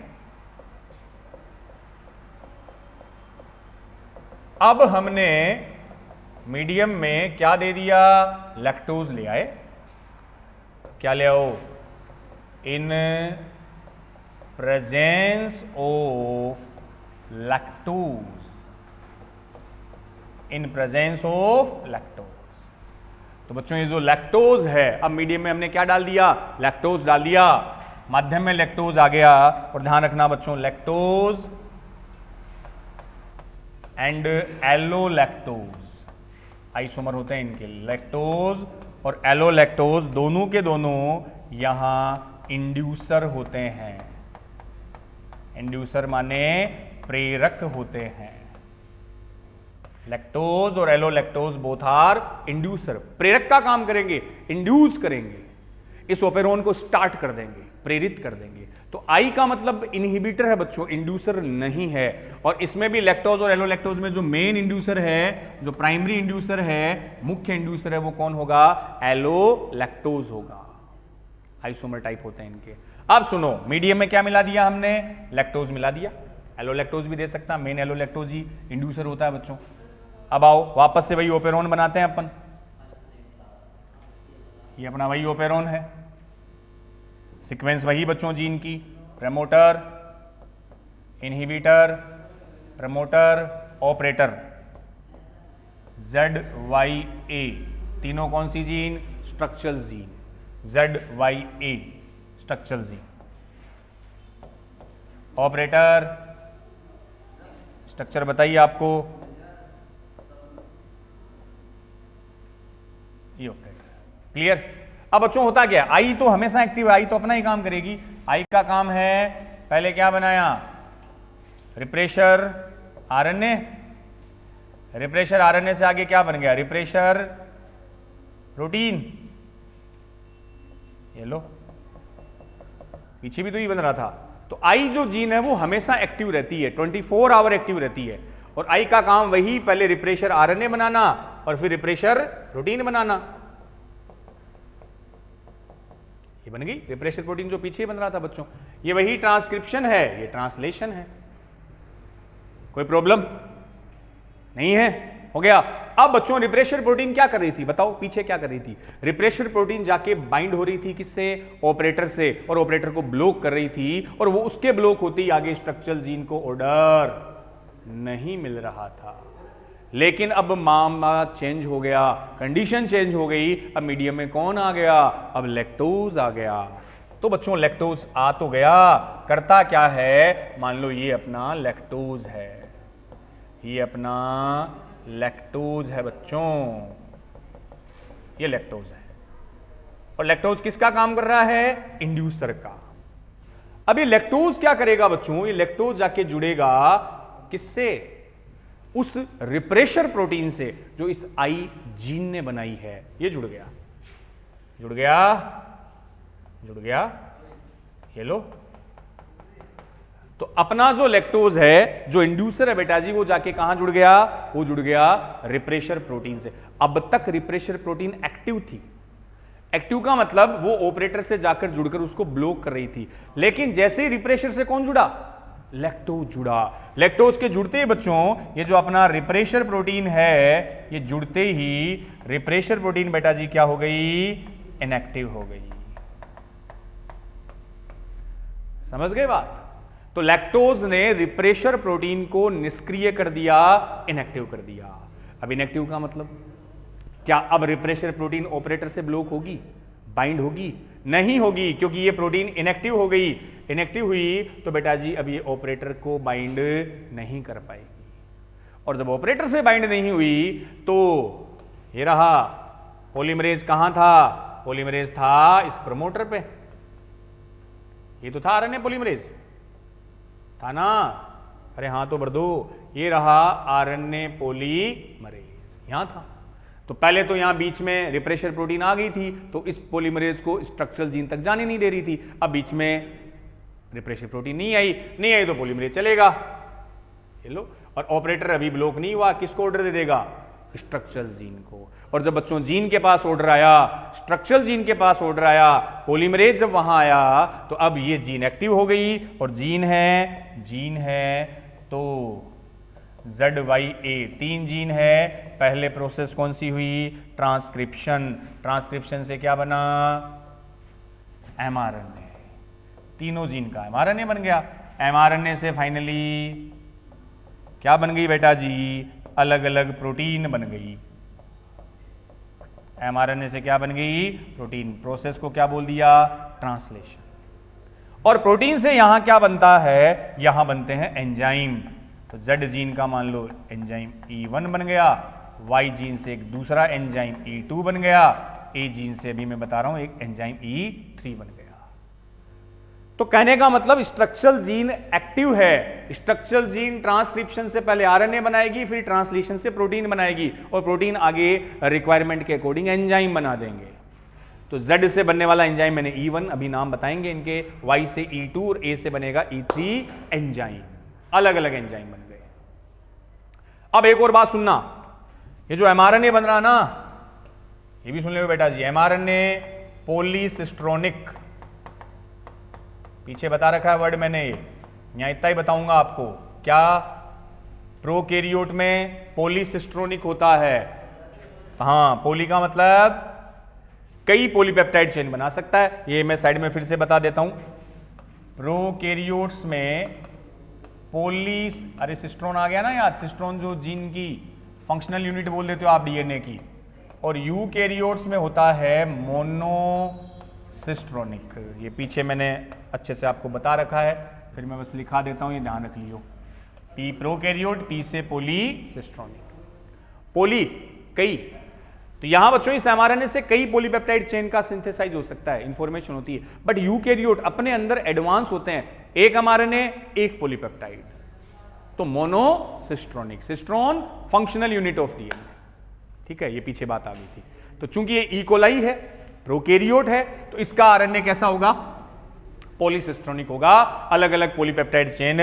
अब हमने मीडियम में क्या दे दिया? लैक्टोज ले आए। क्या ले आओ? In presence of lactose, in presence of lactose. तो बच्चों ये जो लैक्टोज है, अब मीडियम में हमने क्या डाल दिया? लैक्टोज डाल दिया। माध्यम में लैक्टोज आ गया, और ध्यान रखना बच्चों, लैक्टोज एंड एलोलैक्टोज आइसोमर होते हैं इनके। लैक्टोज और एलोलैक्टोज दोनों के दोनों यहां इंड्यूसर होते हैं। इंड्यूसर माने प्रेरक होते हैं। लैक्टोज और एलोलैक्टोज बोथ आर इंड्यूसर, प्रेरक का काम करेंगे, इंड्यूस करेंगे, इस ओपेरोन को स्टार्ट कर देंगे। प्रेरित कर देंगे। तो आई का मतलब इनहिबिटर है बच्चों, इंड्यूसर नहीं है। और इसमें भी लैक्टोज और एलोलैक्टोज में जो मेन इंड्यूसर है, जो प्राइमरी इंड्यूसर है, मुख्य इंड्यूसर है, वो कौन होगा? एलोलैक्टोज होगा। आइसोमर टाइप होते हैं इनके। अब सुनो, मीडियम में क्या मिला दिया हमने? लैक्टोज मिला दिया। एलोलैक्टोज भी दे सकता, मेन एलोलैक्टोज ही इंड्यूसर होता है बच्चों। अब आओ वापस से वही ओपेरोन बनाते हैं अपन। ये अपना वही ओपेरोन है, सीक्वेंस वही बच्चों जीन की, promoter, inhibitor, promoter, operator, ZYA, तीनों कौन सी gene? Structural gene, ZYA structural gene. Operator structure बताइए आपको, ये ऑपरेटर। क्लियर? अब बच्चों होता क्या? आई तो हमेशा एक्टिव है, आई तो अपना ही काम करेगी। आई का काम है, पहले क्या बनाया? Refresher RNA. रिप्रेशर आरएनए से आगे क्या बन गया? Refresher protein. ये लो, पीछे भी तो ये बन रहा था। तो आई जो जीन है वो हमेशा एक्टिव रहती है, 24 आवर एक्टिव रहती है। और आई का काम वही, पहले रिप्रेशर आरएनए बनाना और फिर रिप्रेशर प्रोटीन बनाना। ये बन गई रिप्रेशर प्रोटीन जो पीछे बन रहा था बच्चों। ये वही ट्रांसक्रिप्शन है, ये ट्रांसलेशन है। कोई प्रॉब्लम नहीं है? हो गया। अब बच्चों रिप्रेशर प्रोटीन क्या कर रही थी बताओ? पीछे क्या कर रही थी? रिप्रेशर प्रोटीन जाके बाइंड हो रही थी किससे? ऑपरेटर से, और ऑपरेटर को ब्लॉक कर रही थी। और वो उसके ब्लॉक होते ही आगे स्ट्रक्चरल जीन को ऑर्डर नहीं मिल रहा था। लेकिन अब मामला चेंज हो गया, कंडीशन चेंज हो गई। अब मीडियम में कौन आ गया? अब लैक्टोज आ गया। तो बच्चों लैक्टोज आ तो गया, करता क्या है? मान लो ये अपना लैक्टोज है, ये अपना लैक्टोज है बच्चों, ये लैक्टोज है। और लैक्टोज किसका काम कर रहा है? इंड्यूसर का। अब ये लैक्टोज क्या करेगा बच्चों? ये लैक्टोज जाके जुड़ेगा किससे? उस रिप्रेशर प्रोटीन से जो इस आई जीन ने बनाई है। ये जुड़ गया, जुड़ गया, जुड़ गया। ये लो, तो अपना जो लैक्टोज है, जो इंड्यूसर है बेटा जी, वो जाके कहां जुड़ गया? वो जुड़ गया रिप्रेशर प्रोटीन से। अब तक रिप्रेशर प्रोटीन एक्टिव थी। एक्टिव का मतलब वो ऑपरेटर से जाकर जुड़कर उसको ब्लॉक कर रही थी। लेकिन जैसे ही रिप्रेशर से कौन जुड़ा? लैक्टोज जुड़ा। लैक्टोज के जुड़ते ही बच्चों ये जो अपना रिप्रेशर प्रोटीन है, ये जुड़ते ही रिप्रेशर प्रोटीन बेटा जी क्या हो गई? इनएक्टिव हो गई। समझ गए बात? तो लैक्टोज ने रिप्रेशर प्रोटीन को निष्क्रिय कर दिया, इनएक्टिव कर दिया। अब इनएक्टिव का मतलब क्या? अब रिप्रेशर प्रोटीन ऑपरेटर से ब्लॉक होगी, बाइंड होगी? नहीं होगी, क्योंकि ये प्रोटीन इनएक्टिव हो गई। इनएक्टिव हुई तो बेटा जी अब ये ऑपरेटर को बाइंड नहीं कर पाएगी। और जब ऑपरेटर से बाइंड नहीं हुई तो ये रहा पॉलीमरेज। कहां था? पॉलीमरेज था इस प्रमोटर पे। ये तो था आरएनए पॉलीमरेज, था ना? अरे हाँ तो भर दो। ये रहा आरएनए पॉलीमरेज, यहां था। तो पहले तो यहां बीच में रिप्रेशर प्रोटीन आ गई थी, तो इस पॉलीमरेज को स्ट्रक्चरल जीन तक जाने नहीं दे रही थी। अब बीच में रिप्रेशर प्रोटीन नहीं आई तो पॉलीमरेज चलेगा। ये लो, और ऑपरेटर अभी ब्लॉक नहीं हुआ, किसको ऑर्डर दे देगा? स्ट्रक्चरल जीन को। और जब बच्चों जीन के पास ऑर्डर आया, स्ट्रक्चरल जीन के पास ऑर्डर आया, पॉलीमरेज जब वहां आया, तो अब ये जीन एक्टिव हो गई। और जीन है तो ZYA, 3 जीन है। पहले प्रोसेस कौन सी हुई? ट्रांसक्रिप्शन। ट्रांसक्रिप्शन से क्या बना? mRNA। तीनों जीन का mRNA बन गया। mRNA से फाइनली क्या बन गई बेटा जी? अलग अलग प्रोटीन बन गई। mRNA से क्या बन गई? प्रोटीन। प्रोसेस को क्या बोल दिया? ट्रांसलेशन। और प्रोटीन से यहां क्या बनता है? यहां बनते हैं एंजाइम। तो Z जीन का मान लो एंजाइम E1 बन गया, Y जीन से एक दूसरा एंजाइम E2 बन गया, A जीन से अभी मैं बता रहा हूं एक एंजाइम E3 बन गया। तो कहने का मतलब स्ट्रक्चरल जीन एक्टिव है। स्ट्रक्चरल जीन ट्रांसक्रिप्शन से पहले आरएनए बनाएगी, फिर ट्रांसलेशन से प्रोटीन बनाएगी, और प्रोटीन आगे रिक्वायरमेंट के अकॉर्डिंग एंजाइम बना देंगे। तो Z से बनने वाला एंजाइम मैंने E1 अभी नाम बताएंगे इनके, Y से E2 और A से बनेगा E3 एंजाइम। अलग अलग एंजाइम बन गए। अब एक और बात सुनना, ये जो mRNA बन रहा ना, ये भी सुन लो बेटा जी, mRNA पॉलीसिस्ट्रोनिक, पीछे बता रखा है वर्ड मैंने, यहां इतना ही बताऊंगा आपको। क्या प्रोकैरियोट में पॉलीसिस्ट्रोनिक होता है? हाँ, पॉली का मतलब कई पॉलीपेप्टाइड चेन बना सकता है। ये मैं साइड में फिर से बता देता हूं, प्रोकैरियोट्स में अरे सिस्ट्रोन आ गया ना याद, सिस्ट्रोन जो जीन की फंक्शनल यूनिट बोल देते हो आप डीएनए की, और यूकैरियोट्स में होता है मोनोसिस्ट्रोनिक। ये पीछे मैंने अच्छे से आपको बता रखा है, फिर मैं बस लिखा देता हूं, ये ध्यान रख लियो। पी प्रोकैरियोट, पी से पॉलीसिस्ट्रोनिक। पॉली कई, तो यहां बच्चों इस mRNA से कई पॉलीपेप्टाइड चेन का सिंथेसाइज हो सकता है, इंफॉर्मेशन होती है। बट यूकैरियोट अपने अंदर एडवांस होते हैं, एक mRNA एक पॉलीपेप्टाइड, तो मोनोसिस्ट्रोनिक। सिस्ट्रोन फंक्शनल यूनिट ऑफ डीएनए, ठीक है, ये पीछे बात आ गई थी। तो चूंकि ये ई कोलाई है, प्रोकैरियोट है, तो इसका आरएनए कैसा होगा? पॉलीसिस्ट्रोनिक होगा। अलग अलग पॉलीपेप्टाइड चेन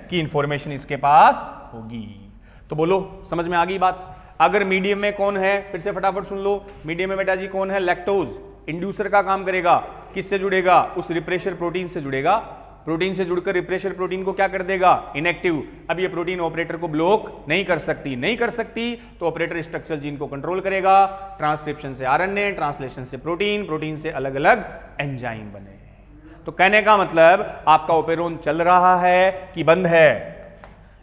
की इंफॉर्मेशन इसके पास होगी। तो बोलो, समझ में आ गई बात? अगर मीडियम में कौन है, फिर से फटाफट सुन लो, मीडियम में बेटा जी कौन है? लैक्टोज इंड्यूसर का काम करेगा। किससे जुड़ेगा? उस रिप्रेशर प्रोटीन से जुड़ेगा। प्रोटीन से जुड़कर रिप्रेशर प्रोटीन को क्या कर देगा? इनएक्टिव। अब ये प्रोटीन ऑपरेटर को ब्लॉक नहीं कर सकती, तो ऑपरेटर स्ट्रक्चरल जीन को कंट्रोल करेगा। ट्रांसक्रिप्शन से आरएनए, ट्रांसलेशन से प्रोटीन, प्रोटीन से अलग अलग एंजाइम बने। तो कहने का मतलब आपका ओपेरोन चल रहा है कि बंद है?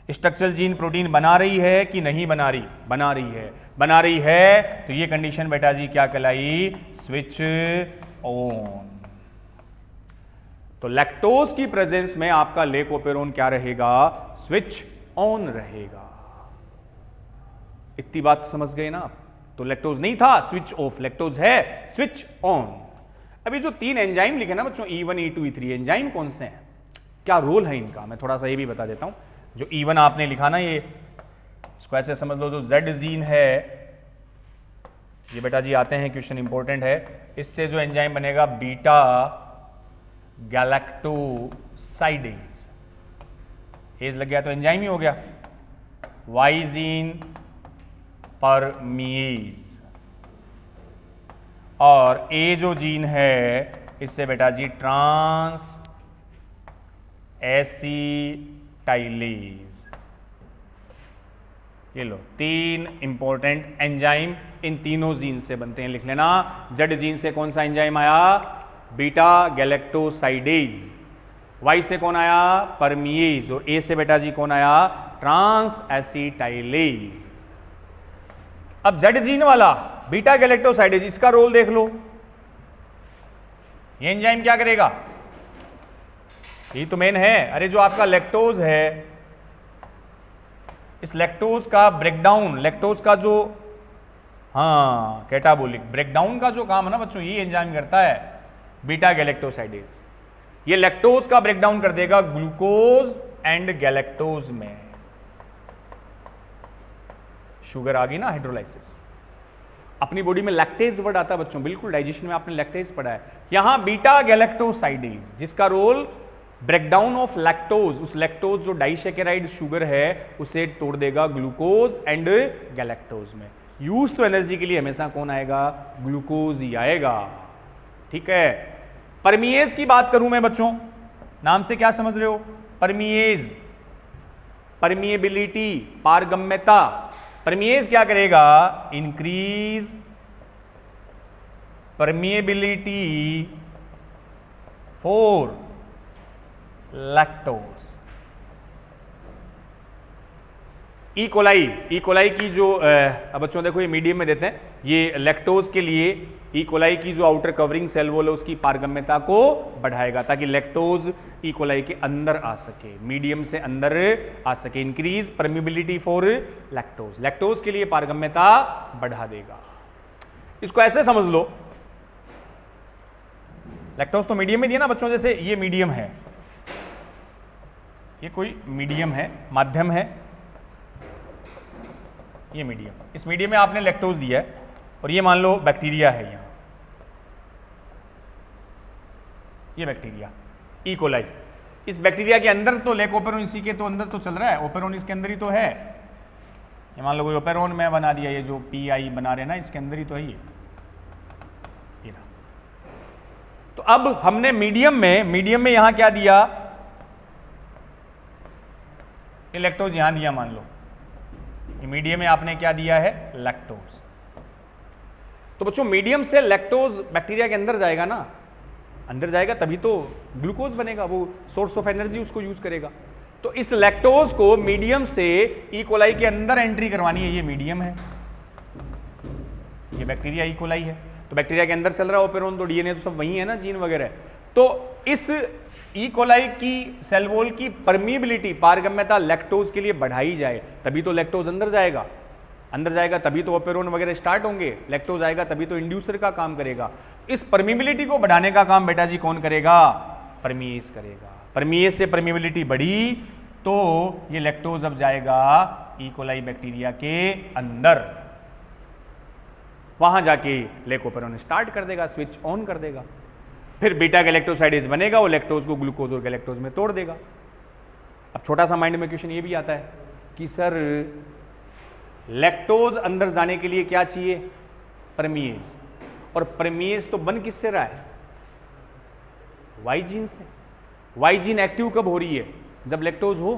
स्ट्रक्चरल जीन प्रोटीन बना रही है कि नहीं बना रही? बना रही है। तो ये कंडीशन बेटा जी क्या कहलाई? Switch on. तो लैक्टोज की प्रेजेंस में आपका लेकोपेरोन क्या रहेगा? स्विच ऑन रहेगा। इतनी बात समझ गए ना आप? तो लैक्टोज नहीं था स्विच ऑफ, लैक्टोज है स्विच ऑन। अभी जो 3 एंजाइम लिखे ना बच्चों, E1, E2, E3, एंजाइम कौन से हैं, क्या रोल है इनका, मैं थोड़ा सा ये भी बता देता हूं। जो E1 आपने लिखा ना, ये इसको ऐसे समझ लो, जो Z जीन है, ये बेटा जी आते हैं, क्वेश्चन इंपॉर्टेंट है। इससे जो एंजाइम बनेगा बीटा गैलेक्टोसाइडेज, एज लग गया तो एंजाइम ही हो गया। Y जीन परमीज, और A जो जीन है, इससे बेटा जी ट्रांस एसीटाइलेज। ये लो 3 इंपॉर्टेंट एंजाइम इन तीनों जीन से बनते हैं, लिख लेना। Z जीन से कौन सा एंजाइम आया? Beta galactosidase. Y से कौन आया? परमीज। और A से बेटा जी कौन आया? ट्रांस एसीटाइलेज। अब Z जीन वाला बीटा गैलेक्टोसाइडेज, इसका रोल देख लो। ये एंजाइम क्या करेगा? ये तो मेन है। अरे जो आपका लैक्टोज है, इस लैक्टोज का ब्रेकडाउन, लैक्टोज का जो कैटाबोलिक ब्रेकडाउन का जो काम है ना बच्चों, ये एंजाइम करता है बीटा गैलेक्टोसाइडेज। ये लैक्टोज का ब्रेकडाउन कर देगा ग्लूकोज एंड गैलेक्टोज में। शुगर आ गई ना, हाइड्रोलाइसिस। अपनी बॉडी में लैक्टेज वर्ड आता है बच्चों, बिल्कुल डाइजेशन में आपने लैक्टेज पढ़ा है। यहां बीटा गैलेक्टोसाइडेज, जिसका रोल ब्रेकडाउन ऑफ लैक्टोज, उस लैक्टोज जो डाइसैकेराइड शुगर है उसे तोड़ देगा ग्लूकोज एंड गैलेक्टोज में। यूज तो एनर्जी के लिए हमेशा कौन आएगा? ग्लूकोज ही आएगा, ठीक है। परमीएज की बात करूं मैं बच्चों, नाम से क्या समझ रहे हो? परमीएज, परमिएबिलिटी, पारगम्यता। परमीएज क्या करेगा? Increase permeability for lactose. E coli की जो बच्चों देखो, ये मीडियम में देते हैं, ये लैक्टोज के लिए ई कोलाई की जो आउटर कवरिंग सेल वॉल है उसकी पारगम्यता को बढ़ाएगा, ताकि लैक्टोज ई कोलाई के अंदर आ सके, मीडियम से अंदर आ सके। Increase permeability for lactose, lactose के लिए पारगम्यता बढ़ा देगा। इसको ऐसे समझ लो, लैक्टोज तो मीडियम में दिया ना बच्चों, जैसे ये मीडियम है, ये कोई मीडियम है, माध्यम है, ये मीडियम, इस मीडियम में आपने लैक्टोज दिया है, और ये मान लो बैक्टीरिया है यहाँ, ये बैक्टीरिया ई कोलाई, इस बैक्टीरिया के अंदर तो लेक ओपेरोन इसी के तो अंदर तो चल रहा है, ओपेरोन इसके अंदर ही तो है। ये मान लो कोई ओपेरोन में बना दिया, ये जो PI बना रहे ना इसके अंदर ही तो है ये ना। तो अब हमने मीडियम में यहां क्या दिया, ये लैक्टोज यहां दिया, मान लो ये मीडियम में आपने क्या दिया है, लैक्टोज। तो बच्चों मीडियम से लैक्टोज बैक्टीरिया के अंदर जाएगा ना, अंदर जाएगा तभी तो ग्लूकोज बनेगा, वो सोर्स ऑफ एनर्जी उसको यूज करेगा। तो इस लैक्टोज को मीडियम से ई कोलाई के अंदर एंट्री करवानी है, ये मीडियम है, ये बैक्टीरिया ई कोलाई है, तो बैक्टीरिया के अंदर चल रहा है ओपेरोन, तो डीएनए तो सब वही है ना, जीन वगैरह। तो इस ई कोलाई की सेल वॉल की परमीबिलिटी, पारगम्यता लैक्टोज के लिए बढ़ाई जाए, तभी तो लैक्टोज अंदर जाएगा, अंदर जाएगा तभी तो ओपेरोन वगैरह स्टार्ट होंगे, लैक्टोज आएगा तभी तो इंड्यूसर का काम करेगा। इस परमीबिलिटी को बढ़ाने का काम बेटा जी कौन करेगा, परमीएज करेगा। परमीएज से परमीबिलिटी बढ़ी तो ये लैक्टोज अब जाएगा ई कोलाई बैक्टीरिया के अंदर, वहां जाके लेकोपेरोन स्टार्ट कर देगा, स्विच ऑन कर देगा, फिर बीटा गैलेक्टोसाइडेज बनेगा, वो लैक्टोज को ग्लूकोज और गैलेक्टोज में तोड़ देगा। अब छोटा सा माइंड में क्वेश्चन ये भी आता है कि सर लैक्टोज अंदर जाने के लिए क्या चाहिए, परमीएज, और परमीएज तो बन किससे रहा है, वाई जीन से। वाई जीन एक्टिव कब हो रही है, जब लैक्टोज हो,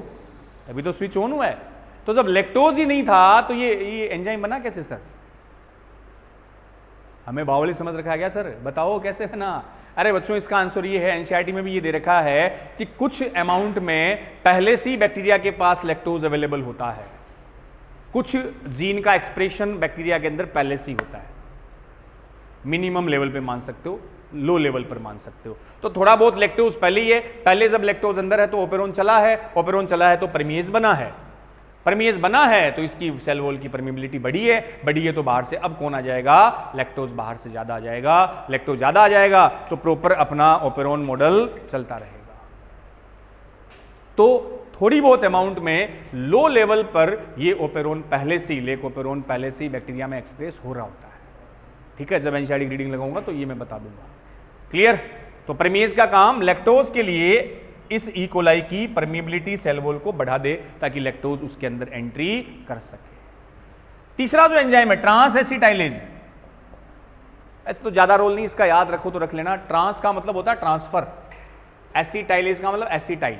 तभी तो स्विच ऑन हुआ है। तो जब लैक्टोज ही नहीं था तो ये एंजाइम बना कैसे सर, हमें बावली समझ रखा गया सर, बताओ कैसे बना। अरे बच्चों इसका आंसर ये है, एनसीईआरटी में भी ये दे रखा है कि कुछ अमाउंट में पहले से ही बैक्टीरिया के पास लैक्टोज अवेलेबल होता है, कुछ जीन का एक्सप्रेशन बैक्टीरिया के अंदर पहले से ही होता है, मिनिमम लेवल पे मान सकते हो, लो लेवल पर मान सकते हो। तो थोड़ा बहुत लैक्टोज पहले ही है, पहले जब लैक्टोज अंदर है तो ओपेरोन चला है, ओपेरोन चला है तो परमीएज बना है, परमीएज बना है तो इसकी सेल वॉल की परमीबिलिटी बढ़ी है तो बाहर से अब कौन आ जाएगा, लैक्टोज बाहर से ज्यादा आ जाएगा। लैक्टोज ज्यादा आ जाएगा तो प्रॉपर अपना ओपेरोन मॉडल चलता रहेगा। तो थोड़ी बहुत अमाउंट में लो लेवल पर ये ओपेरोन पहले से ही, लेक ओपेरोन पहले से ही बैक्टीरिया में एक्सप्रेस हो रहा होता है। ठीक है, जब एनसीईआरटी रीडिंग लगाऊंगा तो ये मैं बता दूंगा। क्लियर। तो परमीएज का काम लैक्टोज के लिए इस ई कोलाई की परमीबिलिटी सेल वॉल को बढ़ा दे ताकि लैक्टोज उसके अंदर एंट्री कर सके। तीसरा जो एंजाइम है ट्रांस एसिटाइलेज, ऐसे तो ज्यादा रोल नहीं, इसका याद रखो तो रख लेना। ट्रांस का मतलब होता है ट्रांसफर, एसिटाइलेज का मतलब एसिटाइल।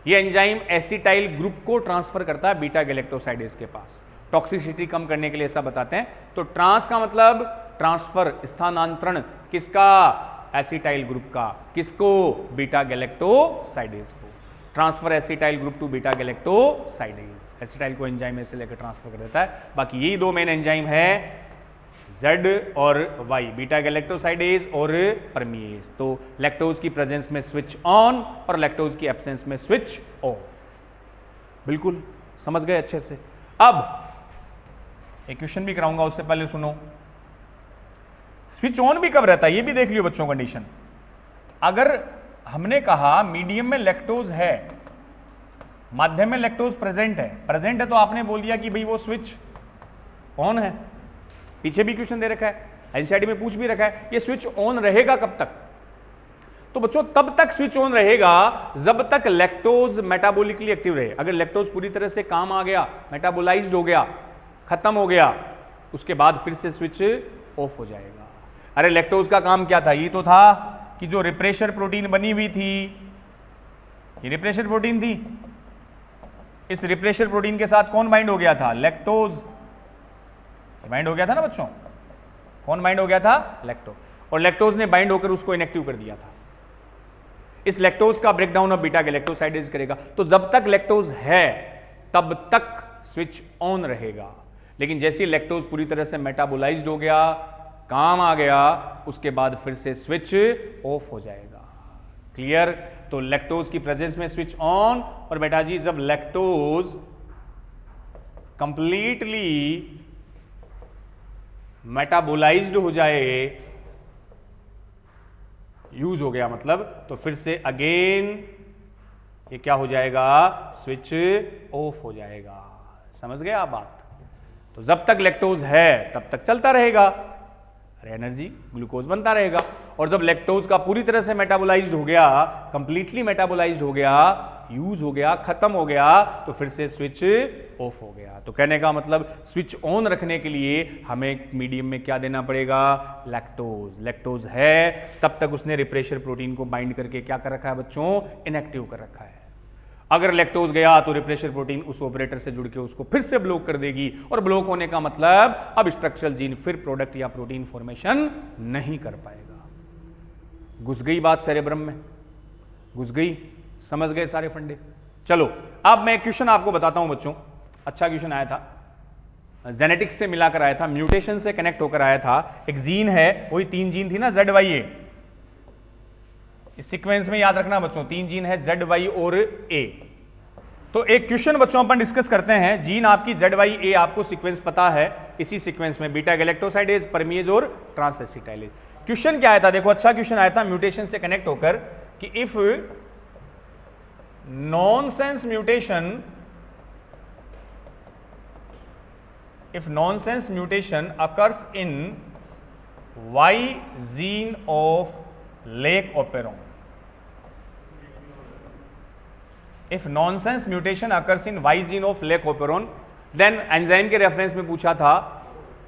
ये एंजाइम एसिटाइल ग्रुप को ट्रांसफर करता है बीटा गैलेक्टोसाइडेज के पास, टॉक्सिसिटी कम करने के लिए ऐसा बताते हैं। तो ट्रांस का मतलब ट्रांसफर, स्थानांतरण, किसका, एसिटाइल ग्रुप का, किसको, बीटा गैलेक्टोसाइडेज को। Transfer acetyl group to beta galactosidase, acetyl को एंजाइम में से लेकर ट्रांसफर कर देता है। बाकी यही दो मेन एंजाइम है, Z और Y, बीटा गैलेक्टोसाइडेज और परमीएज। तो लैक्टोज की प्रेजेंस में स्विच ऑन और लैक्टोज की एब्सेंस में स्विच ऑफ। बिल्कुल समझ गए अच्छे से। अब एक क्वेश्चन भी कराऊंगा, उससे पहले सुनो, स्विच ऑन भी कब रहता है ये भी देख लियो बच्चों। कंडीशन, अगर हमने कहा मीडियम में लैक्टोज है, माध्यम में लैक्टोज प्रेजेंट है तो आपने बोल दिया कि भाई वो स्विच ऑन है। पीछे भी क्वेश्चन दे रखा है, एनसीईआरटी में पूछ भी रखा है, ये स्विच ऑन रहेगा कब तक। तो बच्चों तब तक स्विच ऑन रहेगा जब तक लैक्टोज मेटाबॉलिकली एक्टिव रहे। अगर लैक्टोज पूरी तरह से काम आ गया, मेटाबोलाइज्ड हो गया, खत्म हो गया, उसके बाद फिर से स्विच ऑफ हो जाएगा। अरे लैक्टोज का काम क्या था, ये तो था कि जो रिप्रेशर प्रोटीन बनी हुई थी, ये रिप्रेशर प्रोटीन थी, इस रिप्रेशर प्रोटीन के साथ कौन बाइंड हो गया था, लैक्टोज बाइंड हो गया था ना बच्चों। कौन बाइंड हो गया था, लैक्टोज, और लैक्टोज ने बाइंड होकर उसको इनएक्टिव कर दिया था। इस लैक्टोज का ब्रेकडाउन ऑफ बीटा गैलेक्टोसाइडेज करेगा। तो जब तक लैक्टोज है तब तक स्विच ऑन रहेगा, लेकिन जैसे ही लैक्टोज पूरी तरह से मेटाबोलाइज्ड हो गया, काम आ गया, उसके बाद फिर से स्विच ऑफ हो जाएगा। क्लियर। तो लैक्टोज की प्रेजेंस में स्विच ऑन, और बेटा जी जब लैक्टोज कंप्लीटली मेटाबोलाइज्ड हो जाए, यूज हो गया मतलब, तो फिर से अगेन ये क्या हो जाएगा, स्विच ऑफ हो जाएगा। समझ गए आप बात। तो जब तक लैक्टोज है तब तक चलता रहेगा, एनर्जी ग्लूकोज बनता रहेगा, और जब लैक्टोज का पूरी तरह से मेटाबोलाइज्ड हो गया, कंप्लीटली मेटाबोलाइज्ड हो गया, यूज हो गया, खत्म हो गया, तो फिर से स्विच ऑफ हो गया। तो कहने का मतलब स्विच ऑन रखने के लिए हमें मीडियम में क्या देना पड़ेगा? लैक्टोज। लैक्टोज है तब तक उसने रिप्रेशर प्रोटीन को बाइंड करके क्या कर रखा है बच्चों? इनएक्टिव कर रखा है। अगर लैक्टोज गया तो रिप्रेशर प्रोटीन उस ऑपरेटर से जुड़ के उसको फिर से ब्लॉक कर देगी, और ब्लॉक होने का मतलब अब स्ट्रक्चरल जीन फिर प्रोडक्ट या प्रोटीन फॉर्मेशन नहीं कर पाएगा। घुस गई बात सेरेब्रम में? घुस गई? समझ गए सारे फंडे? चलो अब मैं क्वेश्चन आपको बताता हूं बच्चों, अच्छा क्वेश्चन आया था, जेनेटिक्स से मिलाकर आया था, म्यूटेशन से कनेक्ट होकर आया था। एक जीन है, वही 3 जीन थी ना, ZYA। इस सीक्वेंस में याद रखना बच्चों, 3 जीन है, ZY और A। तो एक क्वेश्चन बच्चों अपन डिस्कस करते हैं, जीन आपकी ZYA आपको सीक्वेंस पता है, इसी सीक्वेंस में बीटा गैलेक्टोसाइडेज, परमिएज और ट्रांसएसिटाइलेज। क्वेश्चन क्या आया था? देखो अच्छा क्वेश्चन आया था म्यूटेशन से कनेक्ट होकर कि if nonsense mutation occurs in Y gene of lake operon, if nonsense mutation occurs in Y gene of lake operon, then enzyme के रेफरेंस में पूछा था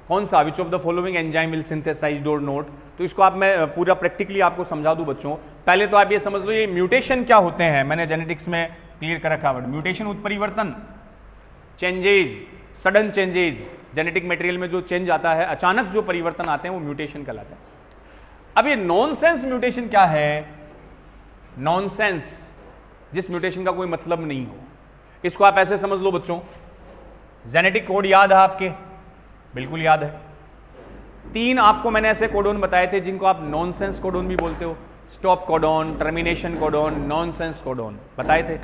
कौन सा, which of the following enzyme will synthesise और not. तो इसको आप मैं पूरा प्रैक्टिकली आपको समझा दूं बच्चों। पहले तो आप ये समझ लो ये म्यूटेशन क्या होते हैं, मैंने जेनेटिक्स में क्लियर कर रखा है। म्यूटेशन उत्परिवर्तन, changes, sudden changes, genetic material में जो चेंज आता है, अचानक जो परिवर्तन आते हैं वो म्यूटेशन कहलाते हैं। अब ये नॉनसेंस म्यूटेशन क्या है? नॉनसेंस, जिस म्यूटेशन का कोई मतलब नहीं हो। इसको आप ऐसे समझ लो बच्चों, जेनेटिक कोड याद है आपके? बिल्कुल याद है। 3 आपको मैंने ऐसे कोडोन बताए थे जिनको आप नॉनसेंस कोडोन भी बोलते हो, stop codon, termination codon, nonsense codon बताए थे।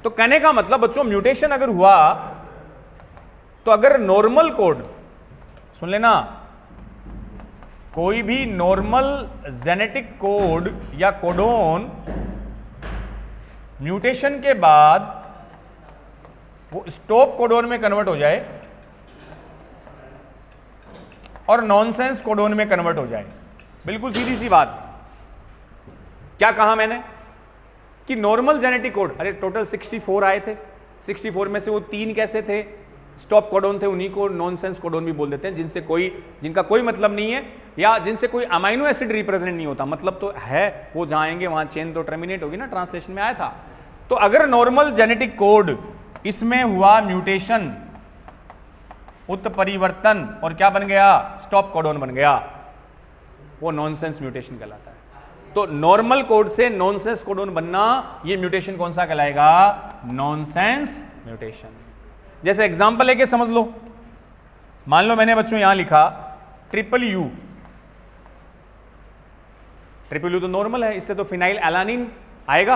तो कहने का मतलब बच्चों म्यूटेशन अगर हुआ तो अगर नॉर्मल कोड, सुन लेना, कोई भी नॉर्मल जेनेटिक कोड या कोडोन म्यूटेशन के बाद वो स्टॉप कोडोन में कन्वर्ट हो जाए और नॉनसेंस कोडोन में कन्वर्ट हो जाए, बिल्कुल सीधी सी बात। क्या कहा मैंने कि नॉर्मल जेनेटिक कोड, अरे टोटल 64 आए थे, 64 में से वो 3 कैसे थे? स्टॉप कोडोन थे, उन्हीं को नॉनसेंस कोडोन भी बोल देते हैं, जिनका कोई मतलब नहीं है या जिनसे कोई अमाइनो एसिड रिप्रेजेंट नहीं होता। मतलब तो है, वो जहां आएंगे वहां चेन तो टर्मिनेट होगी ना, ट्रांसलेशन में आया था। तो अगर नॉर्मल जेनेटिक कोड इसमें हुआ म्यूटेशन, उत्परिवर्तन, और क्या बन गया? स्टॉप कोडोन बन गया, वो नॉनसेंस म्यूटेशन कहलाता है। तो नॉर्मल कोड से नॉनसेंस कोडोन बनना, ये म्यूटेशन कौन सा कहलाएगा? Nonsense mutation. जैसे एग्जांपल लेके समझ लो, मान लो मैंने बच्चों यहां लिखा ट्रिपल यू तो नॉर्मल है, इससे तो फिनाइल एलानिन आएगा।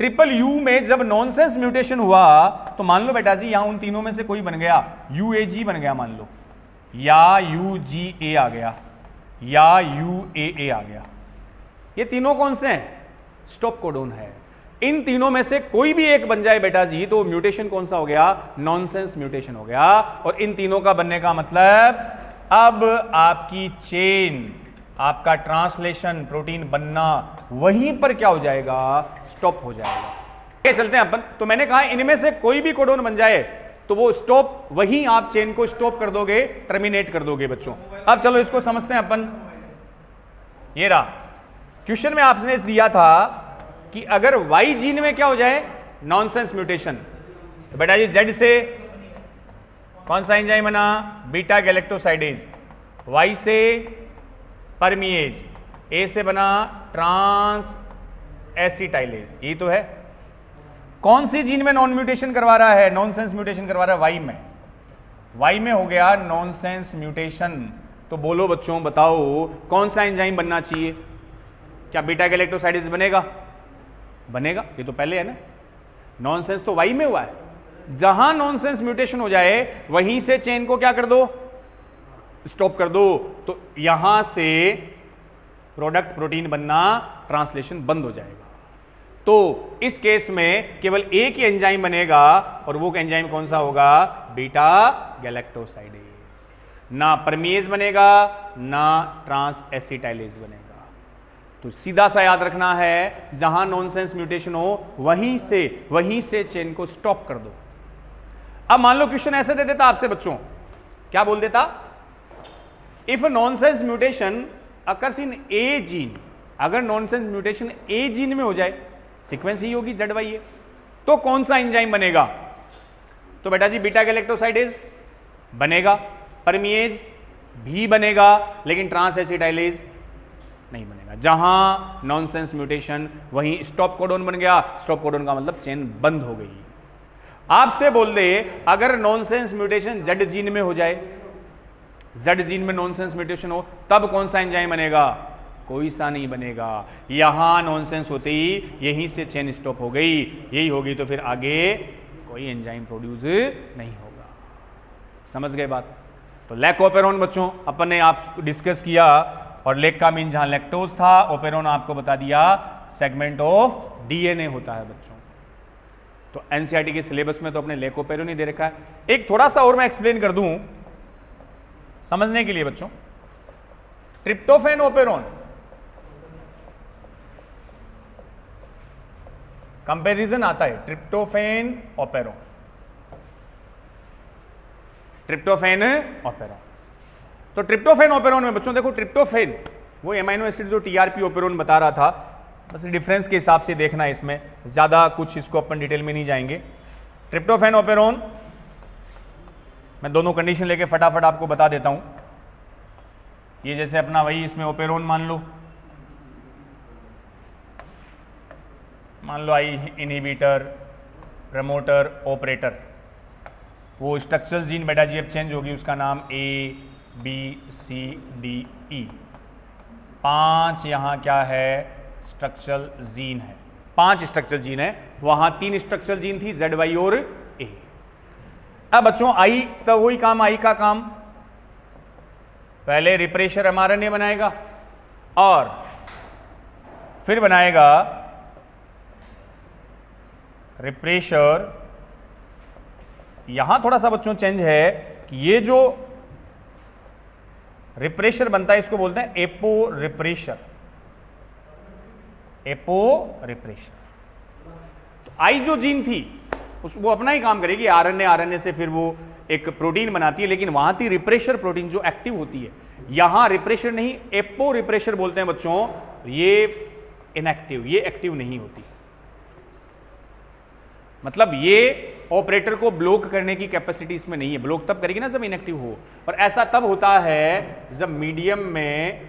ट्रिपल यू में जब नॉनसेंस म्यूटेशन हुआ तो मान लो बेटा जी यहां उन तीनों में से कोई बन गया, UAG बन गया मान लो, या UGA आ गया, या UAA आ गया। ये तीनों कौन से हैं? स्टॉप कोडोन है। इन तीनों में से कोई भी एक बन जाए बेटा जी तो म्यूटेशन कौन सा हो गया? नॉनसेंस म्यूटेशन हो गया। और इन तीनों का बनने का मतलब अब आपकी चेन, आपका ट्रांसलेशन, प्रोटीन बनना वहीं पर क्या हो जाएगा? स्टॉप हो जाएगा। चलते हैं अपन। तो मैंने कहा इनमें से कोई भी कोडोन बन जाए तो वो स्टॉप, वहीं आप चेन को स्टॉप कर दोगे, टर्मिनेट कर दोगे बच्चों। अब चलो इसको समझते हैं अपन। ये रहा क्वेश्चन में आपने दिया था कि अगर Y जीन में क्या हो जाए? नॉनसेंस म्यूटेशन, तो बेटा जी Z से कौन सा एंजाइम बना? Beta galactosidase. Y से परमिएज, A से बना ट्रांस एसिटाइलेज। ये तो है। कौन सी जीन में नॉन म्यूटेशन करवा रहा है? नॉनसेंस म्यूटेशन करवा रहा है Y में। Y में हो गया नॉनसेंस म्यूटेशन। तो बोलो बच्चों, बताओ कौन सा एंजाइम बनना चाहिए? क्या बीटा गैलेक्टोसाइडेज बनेगा? बनेगा, ये तो पहले है ना। नॉनसेंस तो Y में हुआ है। जहां नॉनसेंस म्यूटेशन हो जाए वहीं से चेन को क्या कर दो? स्टॉप कर दो। तो यहां से प्रोडक्ट प्रोटीन बनना, ट्रांसलेशन बंद हो जाएगा। तो इस केस में केवल एक ही एंजाइम बनेगा, और वो एंजाइम कौन सा होगा? Beta galactosidase. ना परमिएज बनेगा, ना ट्रांस एसिटाइलेज बनेगा। तो सीधा सा याद रखना है, जहां नॉनसेंस म्यूटेशन हो वहीं से चेन को स्टॉप कर दो। अब मान लो क्वेश्चन ऐसे दे देता आपसे बच्चों, क्या बोल देता, if nonsense mutation occurs in A gene, अगर नॉनसेंस म्यूटेशन ए जीन में हो जाए, सीक्वेंस ही होगी ZYA, तो कौन सा एंजाइम बनेगा? तो बेटा जी बीटा गैलेक्टोसाइडेज बनेगा, परमिएज भी बनेगा, लेकिन ट्रांस एसिटाइलेज नहीं बनेगा। जहां नॉनसेंस म्यूटेशन वहीं स्टॉप कोडोन बन गया। स्टॉप कोडोन का मतलब चेन बंद हो गई। आपसे बोल दे अगर नॉनसेंस म्यूटेशन जेड जीन में हो जाए, जेड जीन में नॉनसेंस म्यूटेशन हो, तब कौन सा एंजाइम बनेगा? कोई सा नहीं बनेगा। यहां नॉनसेंस होते ही यहीं से चेन स्टॉप हो गई, यही होगी, तो फिर आगे कोई एंजाइम प्रोड्यूस नहीं होगा। समझ गए बात? तो लैक ओपेरोन बच्चों अपन ने आप डिस्कस किया, और लेक का मीन जहां लैक्टोज था, ओपेरोन आपको बता दिया सेगमेंट ऑफ डीएनए होता है बच्चों। तो एनसीईआरटी के सिलेबस में तो अपने लेक ओपेरोन ही दे रखा है। एक थोड़ा सा और मैं एक्सप्लेन कर दूं समझने के लिए बच्चों, ट्रिप्टोफैन ओपेरोन कंपैरिजन आता है, ट्रिप्टोफैन ओपेरोन, ट्रिप्टोफैन ओपेरोन। तो ट्रिप्टोफैन ओपेरोन में बच्चों देखो, ट्रिप्टोफैन वो एमाइनो एसिड जो टीआरपी ओपेरोन बता रहा था, बस डिफरेंस के हिसाब से देखना है, इसमें ज्यादा कुछ इसको अपन डिटेल में नहीं जाएंगे। ट्रिप्टोफैन ओपेरोन मैं दोनों कंडीशन लेके फटाफट आपको बता देता हूं। ये जैसे अपना वही इसमें ओपेरोन मान लो आई इनहिबिटर, प्रमोटर, ऑपरेटर, वो स्ट्रक्चरल जीन बेटा जी अब चेंज होगी, उसका नाम ABCDE, 5 यहाँ क्या है? स्ट्रक्चरल जीन है, 5 स्ट्रक्चरल जीन है, वहां 3 स्ट्रक्चरल जीन थी, ZY और A। अब बच्चों आई तो वही काम, आई का काम पहले रिप्रेशर mRNA बनाएगा और फिर बनाएगा रिप्रेशर। यहां थोड़ा सा बच्चों चेंज है कि ये जो रिप्रेशर बनता है इसको बोलते हैं एपो रिप्रेशर, एपो रिप्रेशर। तो आई जो जीन थी वो अपना ही काम करेगी, आरएनए से फिर वो एक प्रोटीन बनाती है, लेकिन वहां थी रिप्रेशर प्रोटीन जो एक्टिव होती है, यहां रिप्रेशर नहीं एपो रिप्रेशर बोलते हैं बच्चों, ये इनएक्टिव, ये एक्टिव नहीं होती। मतलब ये ऑपरेटर को ब्लॉक करने की कैपेसिटी इसमें नहीं है, ब्लॉक तब करेगी ना जब इनएक्टिव हो, और ऐसा तब होता है जब मीडियम में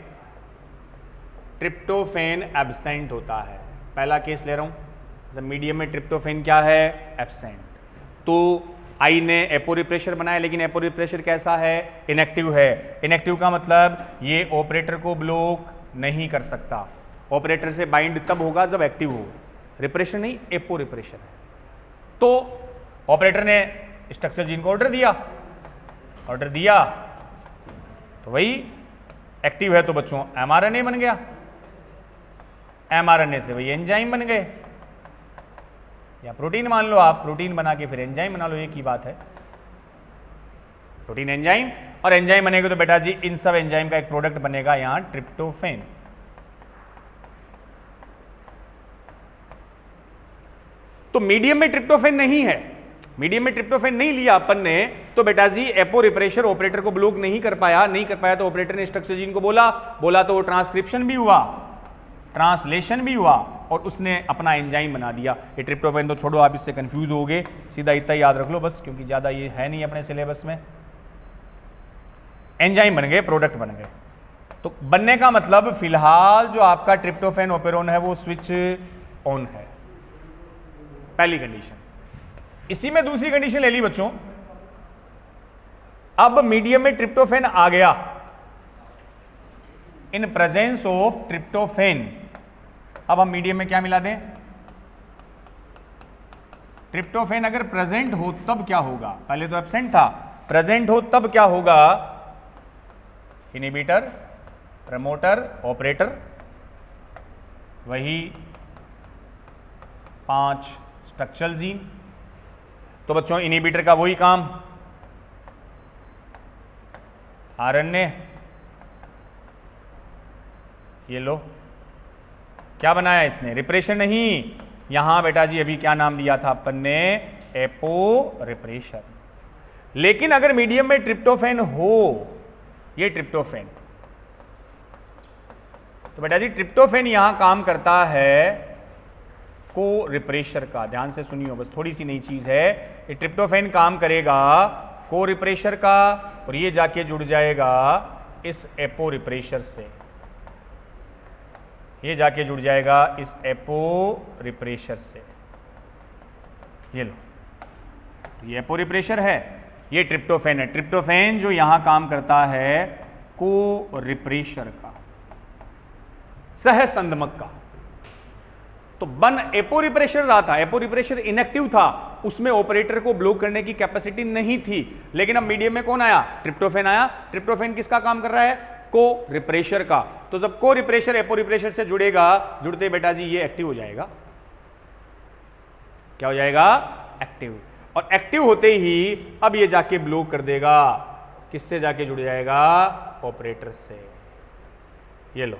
ट्रिप्टोफैन एब्सेंट होता है। पहला केस ले रहा हूं, जब मीडियम में ट्रिप्टोफैन क्या है? एब्सेंट। तो आई ने एपोरिप्रेशर बनाया, लेकिन एपोरिप्रेशर कैसा है? इनएक्टिव है। इनएक्टिव का मतलब ये ऑपरेटर को ब्लॉक नहीं कर सकता, ऑपरेटर से बाइंड तब होगा जब एक्टिव हो, रिप्रेशर नहीं, एपोरिप्रेशर है। तो ऑपरेटर ने स्ट्रक्चर जीन को ऑर्डर दिया तो वही एक्टिव है, तो बच्चों mRNA बन गया, mRNA से वही एंजाइम बन गए, या प्रोटीन मान लो आप, प्रोटीन बना के फिर एंजाइम बना लो, एक ही बात है, प्रोटीन एंजाइम। और एंजाइम बनेगा तो बेटा जी इन सब एंजाइम का एक प्रोडक्ट बनेगा यहां ट्रिप्टोफैन। तो मीडियम में ट्रिप्टोफैन नहीं है, मीडियम में ट्रिप्टोफैन नहीं लिया अपन ने, तो बेटा जी एपो रिप्रेशर ऑपरेटर को ब्लॉक नहीं कर पाया तो ऑपरेटर ने स्ट्रक्चर जीन को बोला तो वो ट्रांसक्रिप्शन भी हुआ, ट्रांसलेशन भी हुआ, और उसने अपना एंजाइम बना दिया। ये ट्रिप्टोफैन तो छोड़ो, आप इससे कंफ्यूज हो गए, सीधा इतना याद रख लो बस, क्योंकि ज्यादा ये है नहीं अपने सिलेबस में। एंजाइम बन गए, प्रोडक्ट बन गए। तो बनने का मतलब फिलहाल जो आपका ट्रिप्टोफैन ओपेरोन है वो स्विच ऑन है, पहली कंडीशन। इसी में दूसरी कंडीशन ले ली बच्चों, अब मीडियम में ट्रिप्टोफैन आ गया, इन प्रेजेंस ऑफ ट्रिप्टोफैन। अब हम मीडियम में क्या मिला दें? ट्रिप्टोफैन अगर प्रेजेंट हो तब क्या होगा? पहले तो एब्सेंट था, प्रेजेंट हो तब क्या होगा? इनहिबिटर, प्रमोटर, ऑपरेटर, वही 5 स्ट्रक्चरल जीन। तो बच्चों इनहिबिटर का वही काम, आरएनए, ये लो क्या बनाया इसने? रिप्रेशर नहीं, यहां बेटा जी अभी क्या नाम दिया था अपन ने? Apo refresher. लेकिन अगर मीडियम में ट्रिप्टोफैन हो, ये ट्रिप्टोफैन, तो बेटा जी ट्रिप्टोफैन यहां काम करता है को रिप्रेशर का। ध्यान से सुनियो, बस थोड़ी सी नई चीज है। ये ट्रिप्टोफैन काम करेगा को रिप्रेशर का, और ये जाके जुड़ जाएगा इस एपो रिप्रेशर से। ये जाके जुड़ जाएगा इस एपो रिप्रेशर से। ये लो, ये एपो रिप्रेशर है, ये ट्रिप्टोफैन है। ट्रिप्टोफैन जो यहां काम करता है को रिप्रेशर का, सह संदमक का। तो बन एपो रिप्रेशर रहा था, एपो रिप्रेशर इनएक्टिव था, उसमें ऑपरेटर को ब्लॉक करने की कैपेसिटी नहीं थी। लेकिन अब मीडियम में कौन आया? ट्रिप्टोफैन आया। ट्रिप्टोफैन किसका काम कर रहा है? को रिप्रेशर का। तो जब को रिप्रेशर एपो रिप्रेशर से जुड़ेगा, जुड़ते बेटा जी ये एक्टिव हो जाएगा। क्या हो जाएगा? एक्टिव। और एक्टिव होते ही अब ये जाके ब्लॉक कर देगा। किससे जाके जुड़ जाएगा? ऑपरेटर से। ये लो,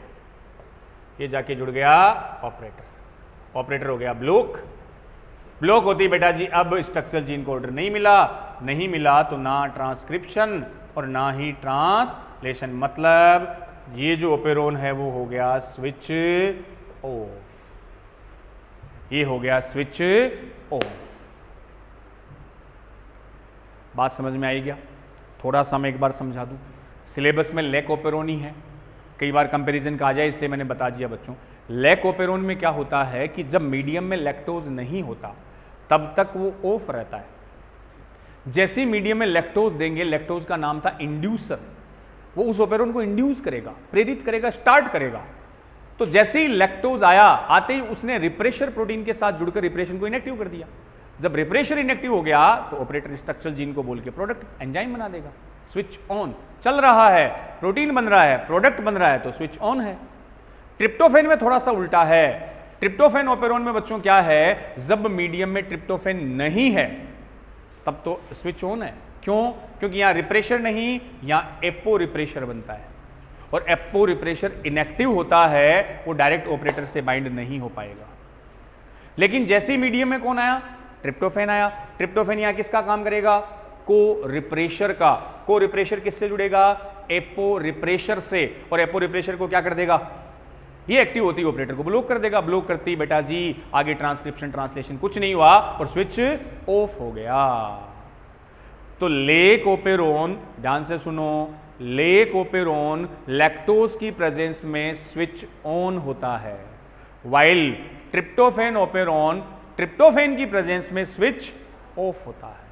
ये जाके जुड़ गया ऑपरेटर, ऑपरेटर हो गया ब्लॉक। ब्लॉक होती बेटा जी अब स्ट्रक्चरल जीन को ऑर्डर नहीं मिला, नहीं मिला तो ना ट्रांसक्रिप्शन और ना ही ट्रांसलेशन। मतलब ये जो ओपेरोन है वो हो गया स्विच ऑफ, ये हो गया स्विच ऑफ। बात समझ में आई क्या? थोड़ा सा मैं एक बार समझा दूं। सिलेबस में लैक ओपेरोन ही है, कई बार कंपैरिजन का आ जाए इसलिए मैंने बता दिया बच्चों। लैक ओपेरोन में क्या होता है कि जब मीडियम में लैक्टोज नहीं होता तब तक वो ऑफ रहता है। जैसे मीडियम में लैक्टोज देंगे, लैक्टोज का नाम था इंड्यूसर, वो उस ओपेरोन को इंड्यूस करेगा, प्रेरित करेगा, स्टार्ट करेगा। तो जैसे ही लैक्टोज आया, आते ही उसने रिप्रेशर प्रोटीन के साथ जुड़कर रिप्रेशन को इनएक्टिव कर दिया। जब रिप्रेशर इनएक्टिव हो गया तो ऑपरेटर स्ट्रक्चरल जीन को बोल के प्रोडक्ट एंजाइम बना देगा। स्विच ऑन, चल रहा है, प्रोटीन बन रहा है, प्रोडक्ट बन रहा है, तो स्विच ऑन है। ट्रिप्टोफैन में थोड़ा सा उल्टा है। ट्रिप्टोफैन ओपेरोन में बच्चों क्या है? जब मीडियम में ट्रिप्टोफैन नहीं है तब तो स्विच ऑन है। क्यों? क्योंकि यहां रिप्रेशर नहीं, यहां एपो रिप्रेशर बनता है, और एपो रिप्रेशर इनएक्टिव होता है, वो डायरेक्ट ऑपरेटर से बाइंड नहीं हो पाएगा। लेकिन जैसे ही मीडियम में कौन आया? ट्रिप्टोफैन आया। ट्रिप्टोफैन यहां किसका काम करेगा? को रिप्रेशर का। को रिप्रेशर किससे जुड़ेगा? एपो रिप्रेशर से। और एपो रिप्रेशर को क्या कर देगा? ये एक्टिव होती है ऑपरेटर को ब्लॉक कर देगा। ब्लॉक करती बेटा जी आगे ट्रांसक्रिप्शन ट्रांसलेशन कुछ नहीं हुआ और स्विच ऑफ हो गया। तो लेक ओपेरोन, ध्यान से सुनो, लेक ओपेरोन लैक्टोज की प्रेजेंस में स्विच ऑन होता है, वाइल ट्रिप्टोफैन ओपेरोन ट्रिप्टोफैन की प्रेजेंस में स्विच ऑफ होता है।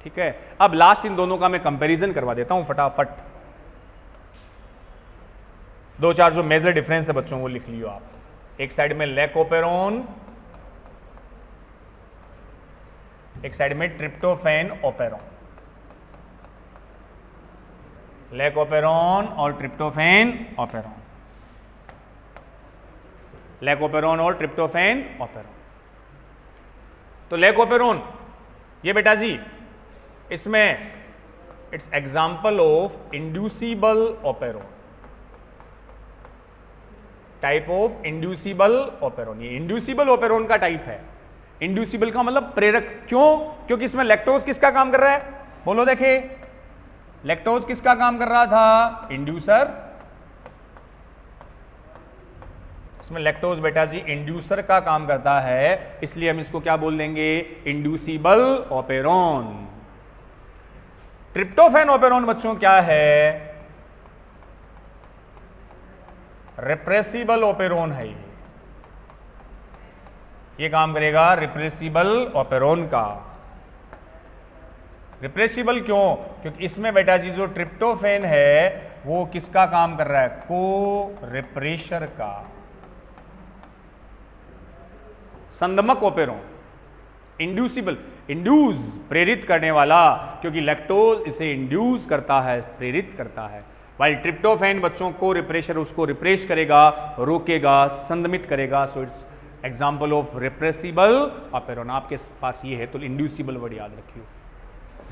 ठीक है, अब लास्ट इन दोनों का मैं कंपैरिजन करवा देता हूं फटाफट। दो चार जो मेजर डिफरेंस है बच्चों वो लिख लियो आप। एक साइड में लैक ओपेरोन, एक साइड में ट्रिप्टोफैन ओपेरोन। लैक ओपेरोन और ट्रिप्टोफैन ओपेरोन, लैक ओपेरोन और ट्रिप्टोफैन ओपेरोन। तो लैक ओपेरोन ये बेटा जी, इसमें it's example of inducible operon, type of inducible operon. ये इंड्यूसिबल ओपेरोन का टाइप है। इंड्यूसिबल का मतलब प्रेरक। क्यों? क्योंकि इसमें लैक्टोज किसका काम कर रहा है? बोलो देखे, लैक्टोज किसका काम कर रहा था? इंड्यूसर। इसमें लैक्टोज बेटा जी इंड्यूसर का काम करता है, इसलिए हम इसको क्या बोल देंगे? Inducible operon. ट्रिप्टोफैन ओपेरोन बच्चों क्या है? रिप्रेसिबल ओपेरोन है। ये काम करेगा रिप्रेसिबल ओपेरोन का। रिप्रेसिबल क्यों? क्योंकि इसमें बेटा जी जो ट्रिप्टोफैन है वो किसका काम कर रहा है? को रिप्रेशर का। संदमक ओपेरोन इंड्यूसिबल, इंड्यूस प्रेरित करने वाला, क्योंकि लैक्टोज इसे इंड्यूस करता है, प्रेरित करता है। वाइल ट्रिप्टोफैन बच्चों को रिप्रेशर, उसको रिप्रेश करेगा, रोकेगा, संदमित करेगा। So it's example of repressible operon. आपके पास ये है तो इंड्यूसिबल वर्ड याद रखियो।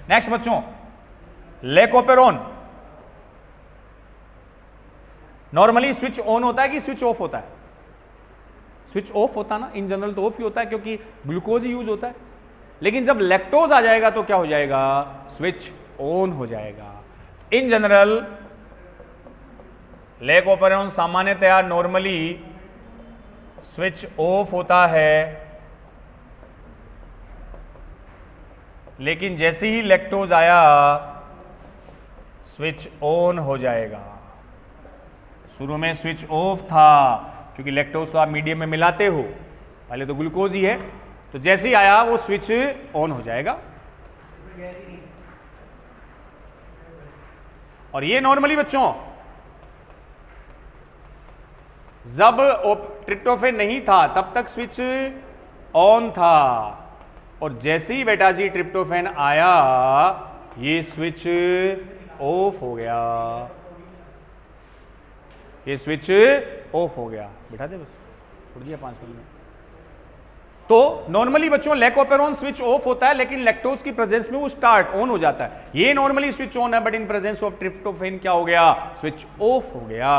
नेक्स्ट बच्चों, lac operon normally switch on होता है कि स्विच ऑफ होता है? स्विच ऑफ होता ना, इन जनरल तो ऑफ ही होता है क्योंकि ग्लूकोज ही यूज होता है, लेकिन जब लैक्टोज आ जाएगा तो क्या हो जाएगा, स्विच ऑन हो जाएगा। इन जनरल लेक ऑपरेरॉन सामान्यतया नॉर्मली स्विच ऑफ होता है, लेकिन जैसे ही लैक्टोज आया स्विच ऑन हो जाएगा। शुरू में स्विच ऑफ था क्योंकि लैक्टोज तो आप मीडियम में मिलाते हो, पहले तो ग्लूकोज ही है, तो जैसे ही आया वो स्विच ऑन हो जाएगा। और ये नॉर्मली बच्चों जब ट्रिप्टोफैन नहीं था तब तक स्विच ऑन था, और जैसे ही बेटा जी ट्रिप्टोफैन आया ये स्विच ऑफ हो गया, ये स्विच ऑफ हो गया। बिठा दे बस, छोड़ दिया 5 मिनट में। तो नॉर्मली बच्चों लैकोपेरॉन स्विच ऑफ होता है, लेकिन लैक्टोज की प्रेजेंस में वो स्टार्ट ऑन हो जाता है। ये नॉर्मली स्विच ऑन है, but in presence of tryptophan क्या हो गया, स्विच ऑफ हो गया।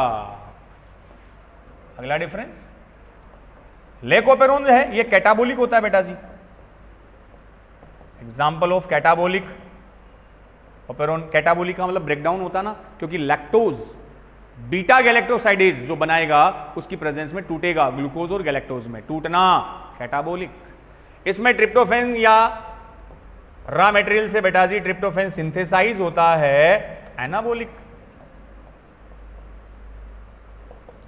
अगला डिफरेंस, लैकोपेरॉन है ये कैटाबोलिक होता है बेटा जी। Example of catabolic operon, catabolic का मतलब ब्रेकडाउन होता ना, क्योंकि लैक्टोज बीटा गैलेक्टोसाइडेज जो बनाएगा उसकी प्रेजेंस में टूटेगा, ग्लूकोज और गैलेक्टोज में टूटना कैटाबोलिक। इसमें ट्रिप्टोफैन या रॉ मटेरियल से बेटा जी ट्रिप्टोफैन सिंथेसाइज होता है एनाबोलिक।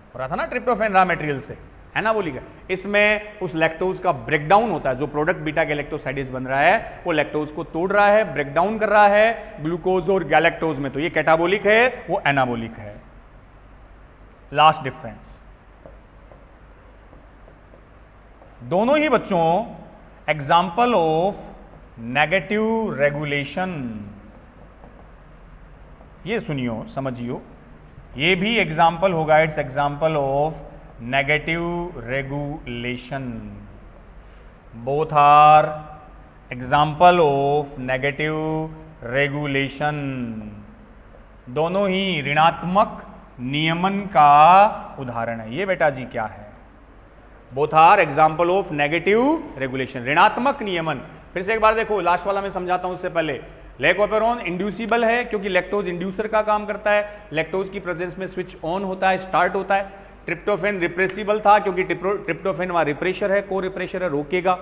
हो रहा था ना ट्रिप्टोफैन रॉ मटेरियल से, एनाबोलिक है। इसमें उस लैक्टोज का ब्रेकडाउन होता है, जो प्रोडक्ट बीटा गैलेक्टोसाइडेज बन रहा है वो लैक्टोज को तोड़ रहा है, ब्रेकडाउन कर रहा है ग्लूकोज और गैलेक्टोज में, तो ये कैटाबोलिक है, वो एनाबोलिक है। लास्ट डिफरेंस, दोनों ही बच्चों एग्जाम्पल ऑफ नेगेटिव रेगुलेशन, ये सुनियो समझियो, ये भी एग्जाम्पल होगा, it's example of negative regulation. Both are example of negative regulation, दोनों ही ऋणात्मक नियमन का उदाहरण है। ये बेटा जी क्या है, both are example of negative regulation, ऋणात्मक नियमन। फिर से एक बार देखो, लास्ट वाला मैं समझाता हूं उससे पहले। लैकोपेरॉन इंड्यूसिबल है क्योंकि लैक्टोज इंड्यूसर का काम करता है, लैक्टोज की प्रेजेंस में स्विच ऑन होता है, स्टार्ट होता है। ट्रिप्टोफैन रिप्रेसिबल था क्योंकि ट्रिप्टोफैन वहां रिप्रेशर है, को रिप्रेशर है, रोकेगा।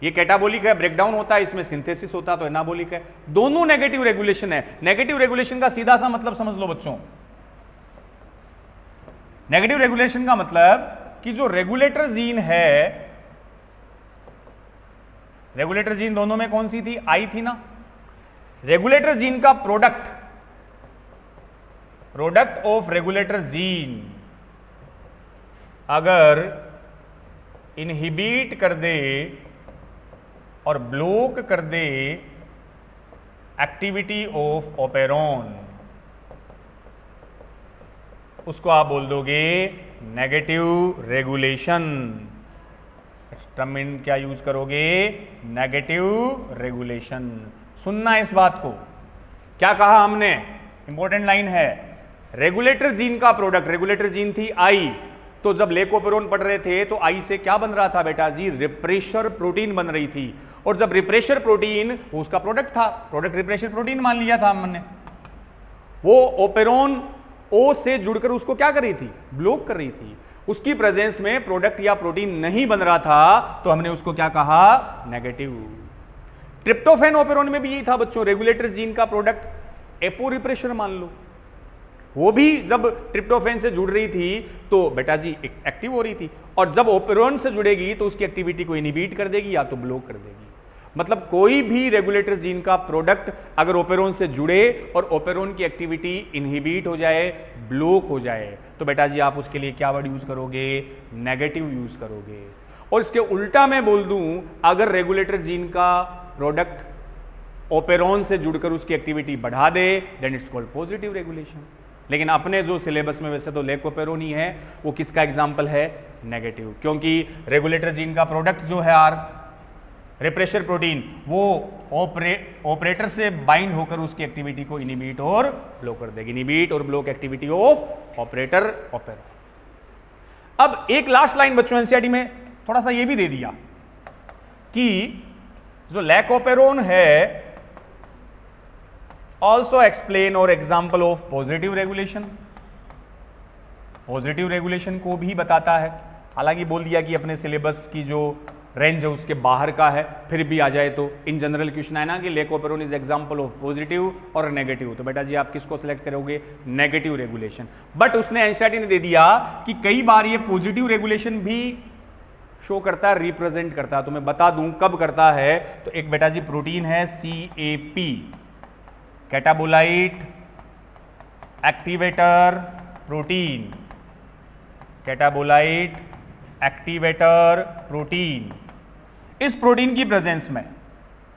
ये कैटाबोलिक है, ब्रेकडाउन होता है, इसमें सिंथेसिस होता है, तो एनाबोलिक है। दोनों नेगेटिव रेगुलेशन है। नेगेटिव रेगुलेशन का सीधा सा मतलब समझ लो बच्चों, नेगेटिव रेगुलेशन का मतलब कि जो रेगुलेटर जीन है, रेगुलेटर जीन दोनों में कौन सी थी, आई थी ना। रेगुलेटर जीन का प्रोडक्ट ऑफ रेगुलेटर जीन अगर इनहिबिट कर दे और ब्लॉक कर दे एक्टिविटी ऑफ ऑपेरॉन, उसको आप बोल दोगे नेगेटिव रेगुलेशन। टर्म क्या यूज करोगे, नेगेटिव रेगुलेशन। सुनना इस बात को, क्या कहा हमने, इंपॉर्टेंट लाइन है। रेगुलेटर जीन का प्रोडक्ट, रेगुलेटर जीन थी आई, तो जब लैकोपेरॉन पढ़ रहे थे तो आई से क्या बन रहा था बेटा जी, रिप्रेशर प्रोटीन बन रही थी। और जब रिप्रेशर प्रोटीन उसका प्रोडक्ट था, प्रोडक्ट रिप्रेशर प्रोटीन मान लिया था हमने, वो ओपेरॉन ओ से जुड़कर उसको क्या कर रही थी, ब्लॉक कर रही थी। उसकी प्रेजेंस में प्रोडक्ट या प्रोटीन नहीं बन रहा था, तो हमने उसको क्या कहा, नेगेटिव। ट्रिप्टोफैन ओपेरॉन में भी यही था बच्चों, रेगुलेटर जीन का प्रोडक्ट एपो रिप्रेशर मान लो, वो भी जब ट्रिप्टोफैन से जुड़ रही थी तो बेटा जी एक्टिव हो रही थी, और जब ओपेरॉन से जुड़ेगी तो उसकी एक्टिविटी को इनहिबिट कर देगी या तो ब्लॉक कर देगी। मतलब कोई भी रेगुलेटर जीन का प्रोडक्ट अगर ओपेरॉन से जुड़े और ओपेरॉन की एक्टिविटी इनहिबिट हो जाए, ब्लॉक हो जाए, तो बेटा जी आप उसके लिए क्या वर्ड यूज करोगे, नेगेटिव यूज करोगे। और इसके उल्टा मैं बोल दूं, अगर रेगुलेटर जीन का प्रोडक्ट ओपेरॉन से जुड़कर उसकी एक्टिविटी बढ़ा दे, then it's called positive regulation. लेकिन अपने जो सिलेबस में वैसे तो लैकोपेरॉन ही है, वो किसका एग्जाम्पल है, नेगेटिव, क्योंकि रेगुलेटर जीन का प्रोडक्ट जो है आर रिप्रेशर प्रोटीन, वो ऑपरेटर से बाइंड होकर उसकी एक्टिविटी को इनहिबिट और ब्लॉक कर देगी, इनहिबिट और block activity of operator operon. अब एक लास्ट लाइन बच्चों एनसीईआरटी में थोड़ा सा ये भी दे दिया कि जो लैकोपेरोन है ऑल्सो एक्सप्लेन और example of positive regulation, positive regulation को भी बताता है। हालांकि बोल दिया कि अपने सिलेबस की जो रेंज है उसके बाहर का है, फिर भी आ जाए तो इन जनरल क्वेश्चन है ना कि lac operon is example of positive और नेगेटिव, तो बेटा जी आप किसको सिलेक्ट करोगे? Negative regulation. बट उसने एनसीईआरटी ने दे दिया कि कई बार ये पॉजिटिव रेगुलेशन भी शो करता है, रिप्रेजेंट करता है। तो मैं बता दूं कब करता है। तो एक बेटा जी प्रोटीन है CAP, catabolite activator protein, catabolite activator protein. इस प्रोटीन की प्रेजेंस में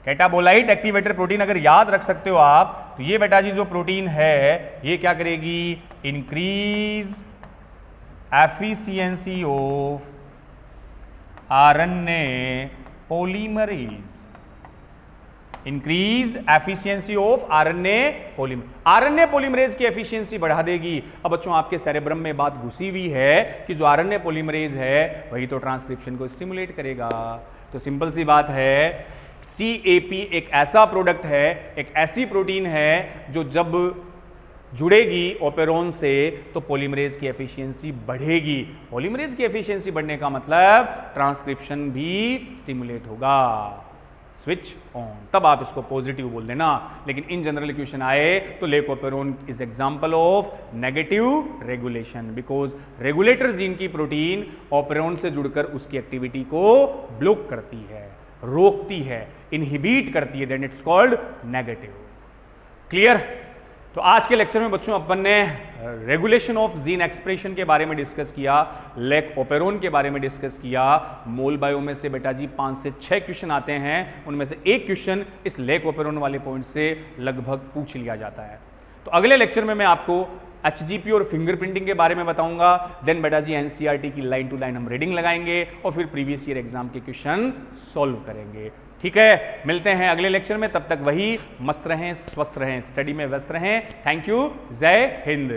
कैटाबोलाइट एक्टिवेटर प्रोटीन अगर याद रख सकते हो आप, तो ये बेटा जी जो प्रोटीन है ये क्या करेगी? Increase efficiency of RNA polymerase, increase efficiency of RNA polymerase की एफिशिएंसी बढ़ा देगी। अब बच्चों आपके सेरेब्रम में बात घुसी हुई है कि जो RNA पॉलीमरेज है वही तो ट्रांसक्रिप्शन को स्टिमुलेट करेगा। तो सिंपल सी बात है, CAP एक ऐसा प्रोडक्ट है, एक ऐसी प्रोटीन है जो जब जुड़ेगी ओपेरोन से तो पॉलीमरेज की एफिशिएंसी बढ़ेगी। पॉलीमरेज की एफिशिएंसी बढ़ने का मतलब ट्रांसक्रिप्शन भी स्टिमुलेट होगा, स्विच ऑन, तब आप इसको पॉजिटिव बोल देना। लेकिन इन जनरल क्वेश्चन आए तो lac operon is example of negative regulation, because regulator gene की प्रोटीन ओपेरोन से जुड़कर उसकी एक्टिविटी को ब्लॉक करती है, रोकती है, इनहिबिट करती है, then it's called negative. Clear? तो आज के लेक्चर में बच्चों अपन ने रेगुलेशन ऑफ जीन एक्सप्रेशन के बारे में डिस्कस किया, लैकोपेरोन के बारे में डिस्कस किया। मोल बायो में से बेटा जी 5 से 6 क्वेश्चन आते हैं, उनमें से एक क्वेश्चन इस लैकोपेरोन वाले पॉइंट से लगभग पूछ लिया जाता है। तो अगले लेक्चर में मैं आपको HGP और फिंगरप्रिंटिंग के बारे में बताऊंगा। देन बेटा जी एनसीईआरटी की लाइन टू लाइन हम रीडिंग लगाएंगे और फिर प्रीवियस ईयर एग्जाम के क्वेश्चन सॉल्व करेंगे। ठीक है, मिलते हैं अगले लेक्चर में, तब तक वही मस्त रहें, स्वस्थ रहें, स्टडी में व्यस्त रहें। थैंक यू, जय हिंद।